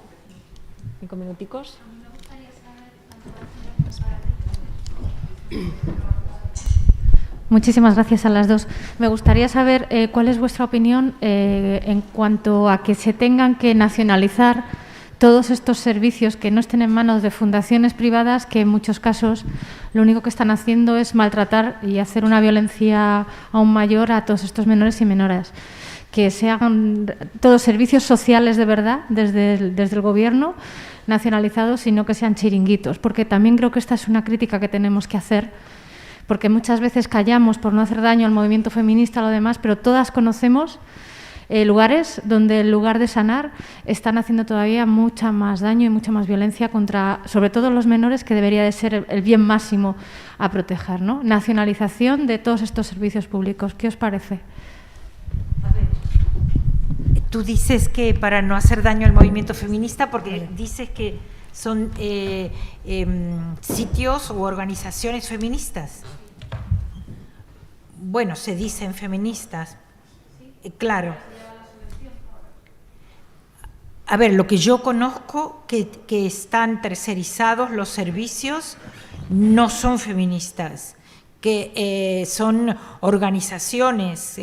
5 minuticos.
Muchísimas gracias a las dos. Me gustaría saber cuál es vuestra opinión en cuanto a que se tengan que nacionalizar todos estos servicios que no estén en manos de fundaciones privadas que en muchos casos lo único que están haciendo es maltratar y hacer una violencia aún mayor a todos estos menores y menoras. Que se hagan todos servicios sociales de verdad desde el Gobierno nacionalizados y no que sean chiringuitos, porque también creo que esta es una crítica que tenemos que hacer, porque muchas veces callamos por no hacer daño al movimiento feminista o lo demás, pero todas conocemos lugares donde en lugar de sanar están haciendo todavía mucha más daño y mucha más violencia contra, sobre todo los menores, que debería de ser el bien máximo a proteger, ¿no? Nacionalización de todos estos servicios públicos. ¿Qué os parece?
Tú dices que para no hacer daño al movimiento feminista, porque dices que son sitios u organizaciones feministas. Bueno, se dicen feministas, claro. A ver, lo que yo conozco que están tercerizados los servicios no son feministas, que son organizaciones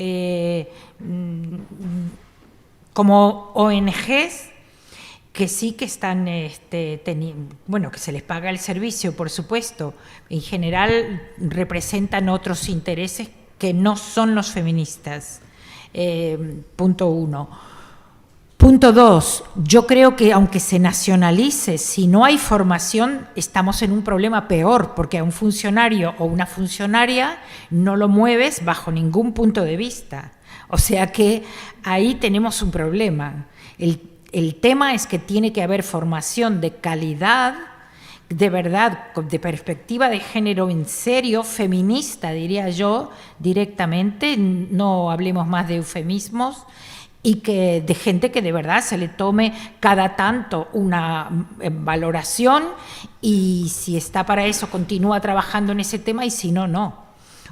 como ONGs que sí que están, bueno, que se les paga el servicio, por supuesto. En general representan otros intereses que no son los feministas. Punto 1. Punto 2. Yo creo que aunque se nacionalice, si no hay formación, estamos en un problema peor, porque a un funcionario o una funcionaria no lo mueves bajo ningún punto de vista. O sea que ahí tenemos un problema. El tema es que tiene que haber formación de calidad de verdad, de perspectiva de género en serio, feminista, diría yo, directamente, no hablemos más de eufemismos, y que de gente que de verdad se le tome cada tanto una valoración, y si está para eso continúa trabajando en ese tema, y si no, no.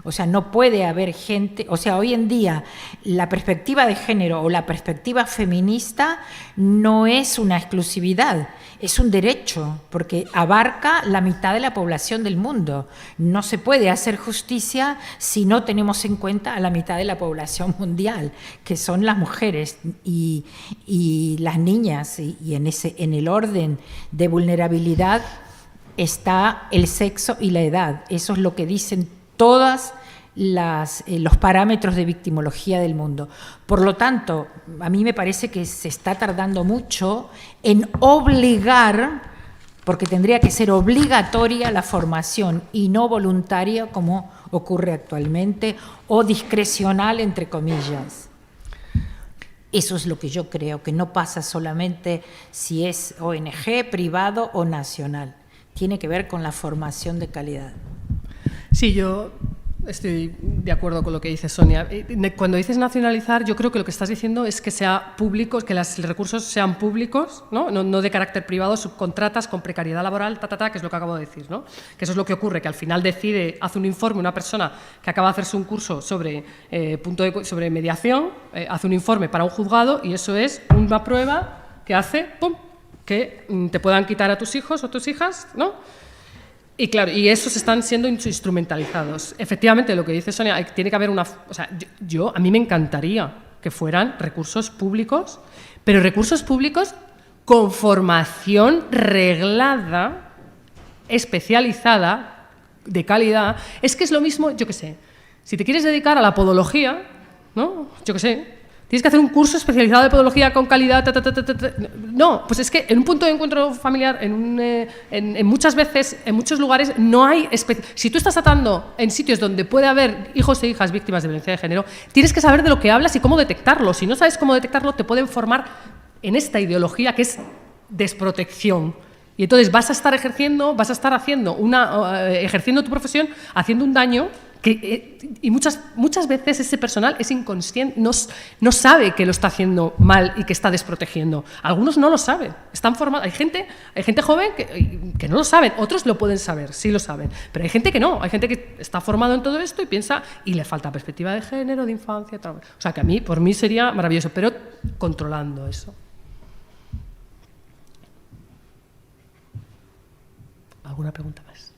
O sea, no puede haber gente, o sea, hoy en día la perspectiva de género o la perspectiva feminista no es una exclusividad, es un derecho, porque abarca la mitad de la población del mundo. No se puede hacer justicia si no tenemos en cuenta a la mitad de la población mundial, que son las mujeres y las niñas, y en el orden de vulnerabilidad está el sexo y la edad. Eso es lo que dicen todos los parámetros de victimología del mundo. Por lo tanto, a mí me parece que se está tardando mucho en obligar, porque tendría que ser obligatoria la formación y no voluntaria como ocurre actualmente, o discrecional, entre comillas. Eso es lo que yo creo, que no pasa solamente si es ONG, privado o nacional. Tiene que ver con la formación de calidad.
Sí, yo estoy de acuerdo con lo que dice Sonia. Cuando dices nacionalizar, yo creo que lo que estás diciendo es que sea público, que los recursos sean públicos, no de carácter privado, subcontratas con precariedad laboral, que es lo que acabo de decir, ¿no? Que eso es lo que ocurre, que al final hace un informe una persona que acaba de hacerse un curso sobre mediación, hace un informe para un juzgado, y eso es una prueba que hace, ¡pum!, que te puedan quitar a tus hijos o tus hijas, ¿no? Y claro, y esos están siendo instrumentalizados. Efectivamente, lo que dice Sonia, tiene que haber una... O sea, a mí me encantaría que fueran recursos públicos, pero recursos públicos con formación reglada, especializada, de calidad. Es que es lo mismo, yo qué sé, si te quieres dedicar a la podología, ¿no? Yo qué sé, tienes que hacer un curso especializado de podología con calidad. No, pues es que en un punto de encuentro familiar, muchas veces, en muchos lugares, no hay... Si tú estás tratando en sitios donde puede haber hijos e hijas víctimas de violencia de género, tienes que saber de lo que hablas y cómo detectarlo. Si no sabes cómo detectarlo, te pueden formar en esta ideología que es desprotección. Y entonces vas a estar ejerciendo tu profesión, haciendo un daño y muchas veces ese personal es inconsciente, no sabe que lo está haciendo mal y que está desprotegiendo. Algunos no lo saben, están formados. Hay gente joven que no lo saben, otros lo pueden saber, sí lo saben, pero hay gente que no, hay gente que está formado en todo esto y piensa, y le falta perspectiva de género, de infancia, tal. O sea, que por mí sería maravilloso, pero controlando eso. ¿Alguna pregunta más?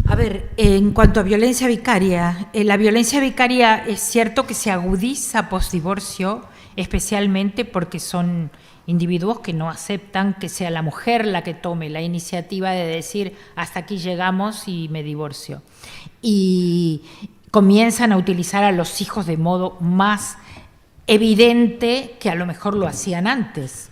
A ver, en cuanto a violencia vicaria, la violencia vicaria es cierto que se agudiza postdivorcio, especialmente porque son individuos que no aceptan que sea la mujer la que tome la iniciativa de decir hasta aquí llegamos y me divorcio. Y comienzan a utilizar a los hijos de modo más evidente que a lo mejor lo hacían antes,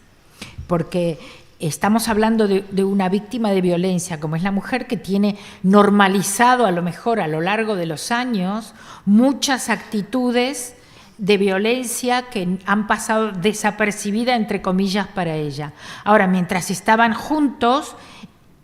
porque estamos hablando de una víctima de violencia, como es la mujer, que tiene normalizado a lo mejor a lo largo de los años muchas actitudes de violencia que han pasado desapercibidas, entre comillas, para ella. Ahora, mientras estaban juntos,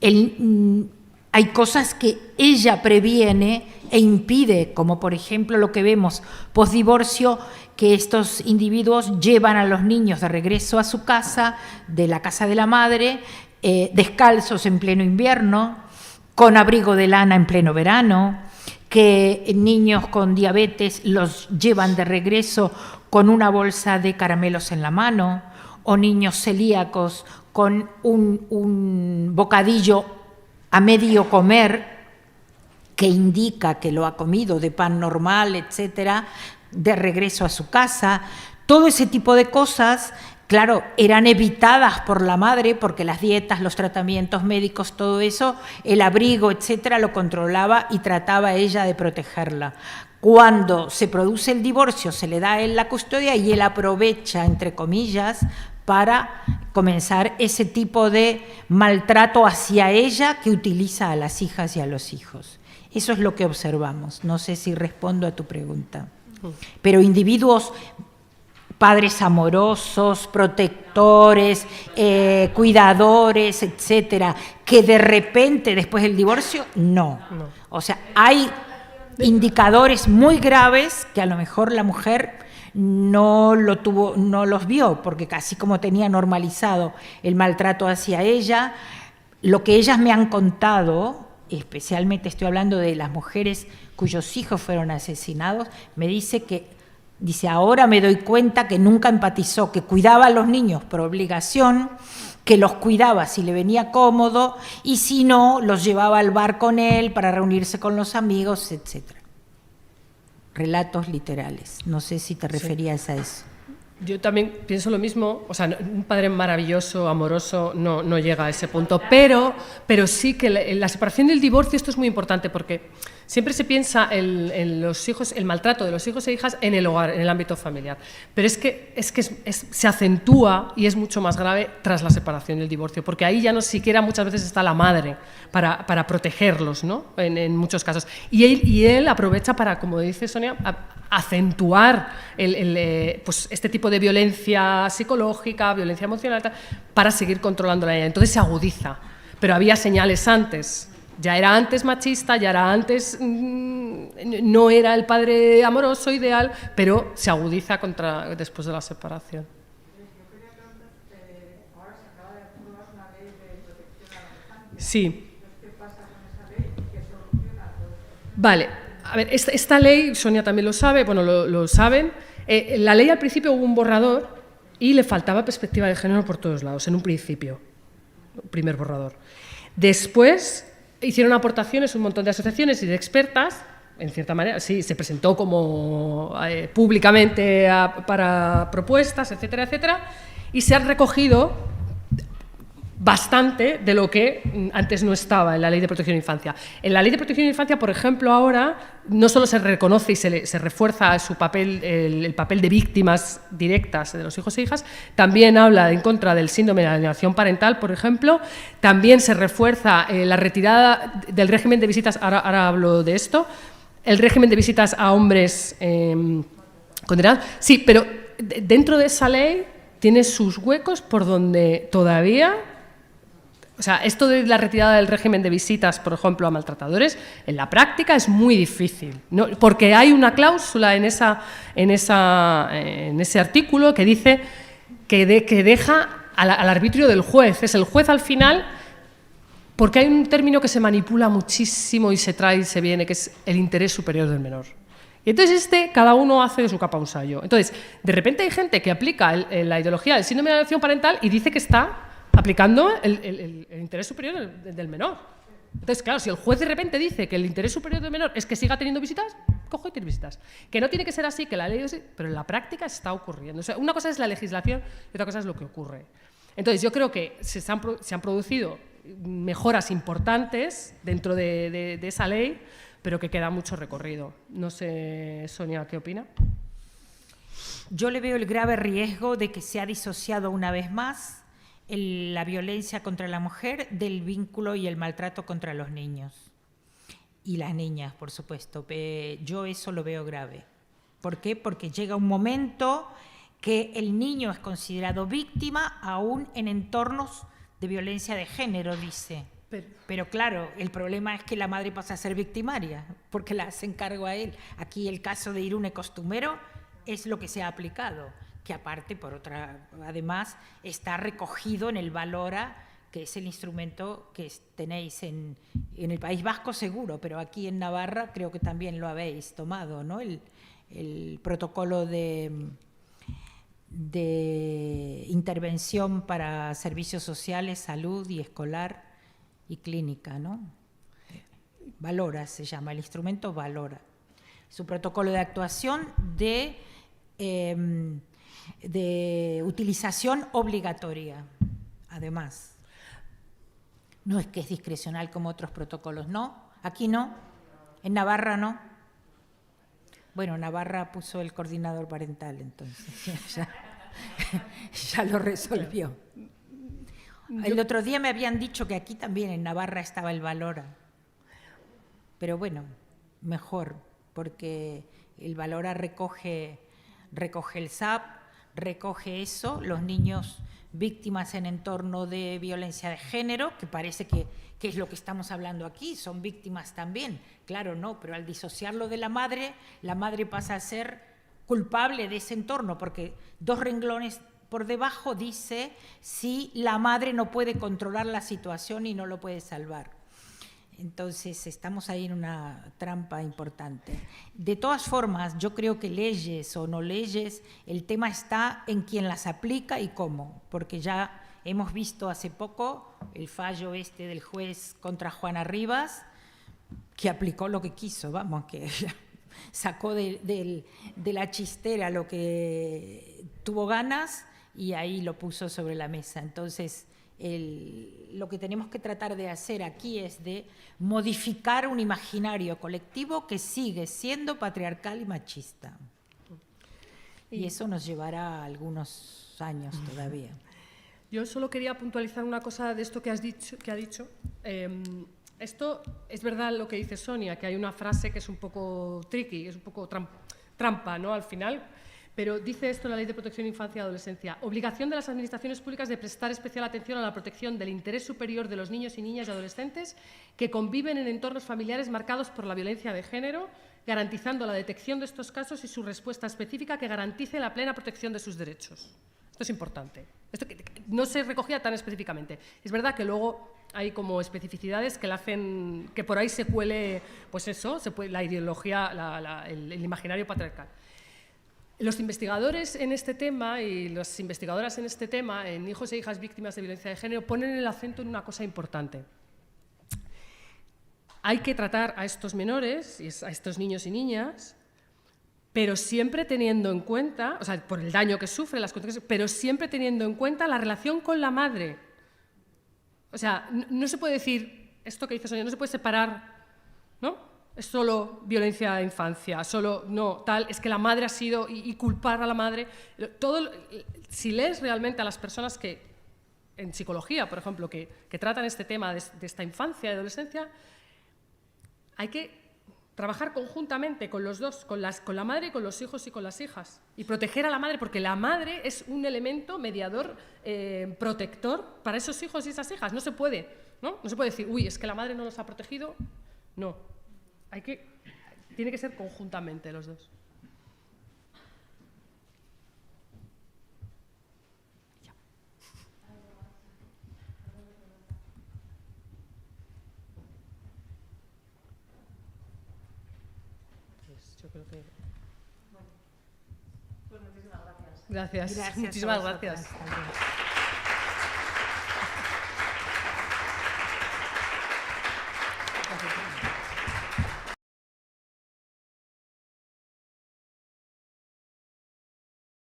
hay cosas que ella previene e impide, como por ejemplo lo que vemos postdivorcio, que estos individuos llevan a los niños de regreso a su casa, de la casa de la madre, descalzos en pleno invierno, con abrigo de lana en pleno verano, que niños con diabetes los llevan de regreso con una bolsa de caramelos en la mano, o niños celíacos con un bocadillo a medio comer que indica que lo ha comido de pan normal, etcétera, de regreso a su casa. Todo ese tipo de cosas claro, eran evitadas por la madre porque las dietas, los tratamientos médicos, todo eso, el abrigo, etcétera, lo controlaba y trataba ella de protegerla. Cuando se produce el divorcio, se le da a él la custodia y él aprovecha, entre comillas, para comenzar ese tipo de maltrato hacia ella que utiliza a las hijas y a los hijos. Eso es lo que observamos. No sé si respondo a tu pregunta. Pero individuos, padres amorosos, protectores, cuidadores, etcétera, que de repente después del divorcio, no. O sea, hay indicadores muy graves que a lo mejor la mujer no los vio, porque casi como tenía normalizado el maltrato hacia ella, lo que ellas me han contado, especialmente estoy hablando de las mujeres cuyos hijos fueron asesinados, me dice ahora me doy cuenta que nunca empatizó, que cuidaba a los niños por obligación, que los cuidaba si le venía cómodo y si no, los llevaba al bar con él para reunirse con los amigos, etc. Relatos literales. No sé si te referías a eso.
Yo también pienso lo mismo, o sea, un padre maravilloso, amoroso, no llega a ese punto, pero sí que la separación y el divorcio, esto es muy importante porque siempre se piensa en los hijos, el maltrato de los hijos e hijas en el hogar, en el ámbito familiar, pero es que se acentúa y es mucho más grave tras la separación y el divorcio, porque ahí ya no siquiera muchas veces está la madre para protegerlos, ¿no? En muchos casos. Y él aprovecha para, como dice Sonia, acentuar pues este tipo de violencia psicológica, violencia emocional, para seguir controlándola a ella. Entonces se agudiza, pero había señales antes. Ya era antes machista, ya era antes, no era el padre amoroso ideal, pero se agudiza después de la separación. Sí. Vale. A ver, esta ley, Sonia también lo sabe, bueno, lo saben. La ley al principio hubo un borrador y le faltaba perspectiva de género por todos lados, en un principio, primer borrador. Después hicieron aportaciones un montón de asociaciones y de expertas, en cierta manera, sí, se presentó como públicamente para propuestas, etcétera, etcétera, y se han recogido bastante de lo que antes no estaba en la Ley de Protección de Infancia. En la Ley de Protección de Infancia, por ejemplo, ahora no solo se reconoce y se refuerza su papel, el papel de víctimas directas de los hijos e hijas, también habla en contra del síndrome de alienación parental, por ejemplo, también se refuerza la retirada del régimen de visitas, ahora hablo de esto, el régimen de visitas a hombres condenados. Sí, pero dentro de esa ley tiene sus huecos por donde todavía... O sea, esto de la retirada del régimen de visitas, por ejemplo, a maltratadores, en la práctica es muy difícil, ¿no? Porque hay una cláusula en ese artículo que dice que deja al arbitrio del juez. Es el juez al final, porque hay un término que se manipula muchísimo y se trae y se viene, que es el interés superior del menor. Y entonces cada uno hace de su capa un sayo. Entonces, de repente hay gente que aplica la ideología del síndrome de alienación parental y dice que está aplicando el interés superior del menor. Entonces, claro, si el juez de repente dice que el interés superior del menor es que siga teniendo visitas, cojo y tiene visitas. Que no tiene que ser así, que la ley es así, pero en la práctica está ocurriendo. O sea, una cosa es la legislación y otra cosa es lo que ocurre. Entonces, yo creo que se han producido mejoras importantes dentro de esa ley, pero que queda mucho recorrido. No sé, Sonia, ¿qué opina?
Yo le veo el grave riesgo de que se ha disociado una vez más la violencia contra la mujer del vínculo y el maltrato contra los niños y las niñas, por supuesto. Yo eso lo veo grave. ¿Por qué? Porque llega un momento que el niño es considerado víctima aún en entornos de violencia de género, dice. Pero claro, el problema es que la madre pasa a ser victimaria porque la hacen cargo a él. Aquí el caso de Irune Costumero es lo que se ha aplicado, que aparte, además, está recogido en el Valora, que es el instrumento que tenéis en el País Vasco seguro, pero aquí en Navarra creo que también lo habéis tomado, ¿no? El protocolo de intervención para servicios sociales, salud y escolar y clínica, ¿no? Valora se llama, el instrumento Valora. Es un protocolo de actuación de de utilización obligatoria, además. No es que es discrecional como otros protocolos, no, aquí no, en Navarra no. Bueno, Navarra puso el coordinador parental, entonces ya lo resolvió. El otro día me habían dicho que aquí también en Navarra estaba el Valora, pero bueno, mejor, porque el Valora recoge el SAP, recoge eso, los niños víctimas en entorno de violencia de género, que parece que es lo que estamos hablando aquí, son víctimas también, claro, no, pero al disociarlo de la madre pasa a ser culpable de ese entorno, porque 2 renglones por debajo dice si la madre no puede controlar la situación y no lo puede salvar. Entonces, estamos ahí en una trampa importante. De todas formas, yo creo que leyes o no leyes, el tema está en quién las aplica y cómo, porque ya hemos visto hace poco el fallo del juez contra Juana Rivas, que aplicó lo que quiso, vamos, que sacó de la chistera lo que tuvo ganas y ahí lo puso sobre la mesa. Entonces, lo que tenemos que tratar de hacer aquí es de modificar un imaginario colectivo que sigue siendo patriarcal y machista. Y eso nos llevará algunos años todavía.
Yo solo quería puntualizar una cosa de esto que ha dicho. Esto es verdad lo que dice Sonia, que hay una frase que es un poco tricky, es un poco trampa, ¿no? Al final. Pero dice esto la Ley de Protección de Infancia y Adolescencia: obligación de las administraciones públicas de prestar especial atención a la protección del interés superior de los niños y niñas y adolescentes que conviven en entornos familiares marcados por la violencia de género, garantizando la detección de estos casos y su respuesta específica que garantice la plena protección de sus derechos. Esto es importante. Esto que no se recogía tan específicamente. Es verdad que luego hay como especificidades que le hacen que por ahí se cuele, pues eso, la ideología, el imaginario patriarcal. Los investigadores en este tema y las investigadoras en este tema, en hijos e hijas víctimas de violencia de género, ponen el acento en una cosa importante. Hay que tratar a estos menores, a estos niños y niñas, pero siempre teniendo en cuenta, o sea, por el daño que sufren, las consecuencias, pero siempre teniendo en cuenta la relación con la madre. O sea, no se puede decir, esto que dice Sonia, no se puede separar, ¿no? Es solo violencia de infancia, solo no, tal, es que la madre ha sido, y culpar a la madre. Si lees realmente a las personas que, en psicología, por ejemplo, que tratan este tema de esta infancia y adolescencia, hay que trabajar conjuntamente con los dos, con la madre y con los hijos y con las hijas, y proteger a la madre, porque la madre es un elemento mediador, protector para esos hijos y esas hijas. No se puede, ¿no? No se puede decir, uy, es que la madre no los ha protegido. No. Tiene que ser conjuntamente los dos. Pues yo creo que...
Pues muchísimas gracias.
Gracias. Muchísimas gracias. Gracias.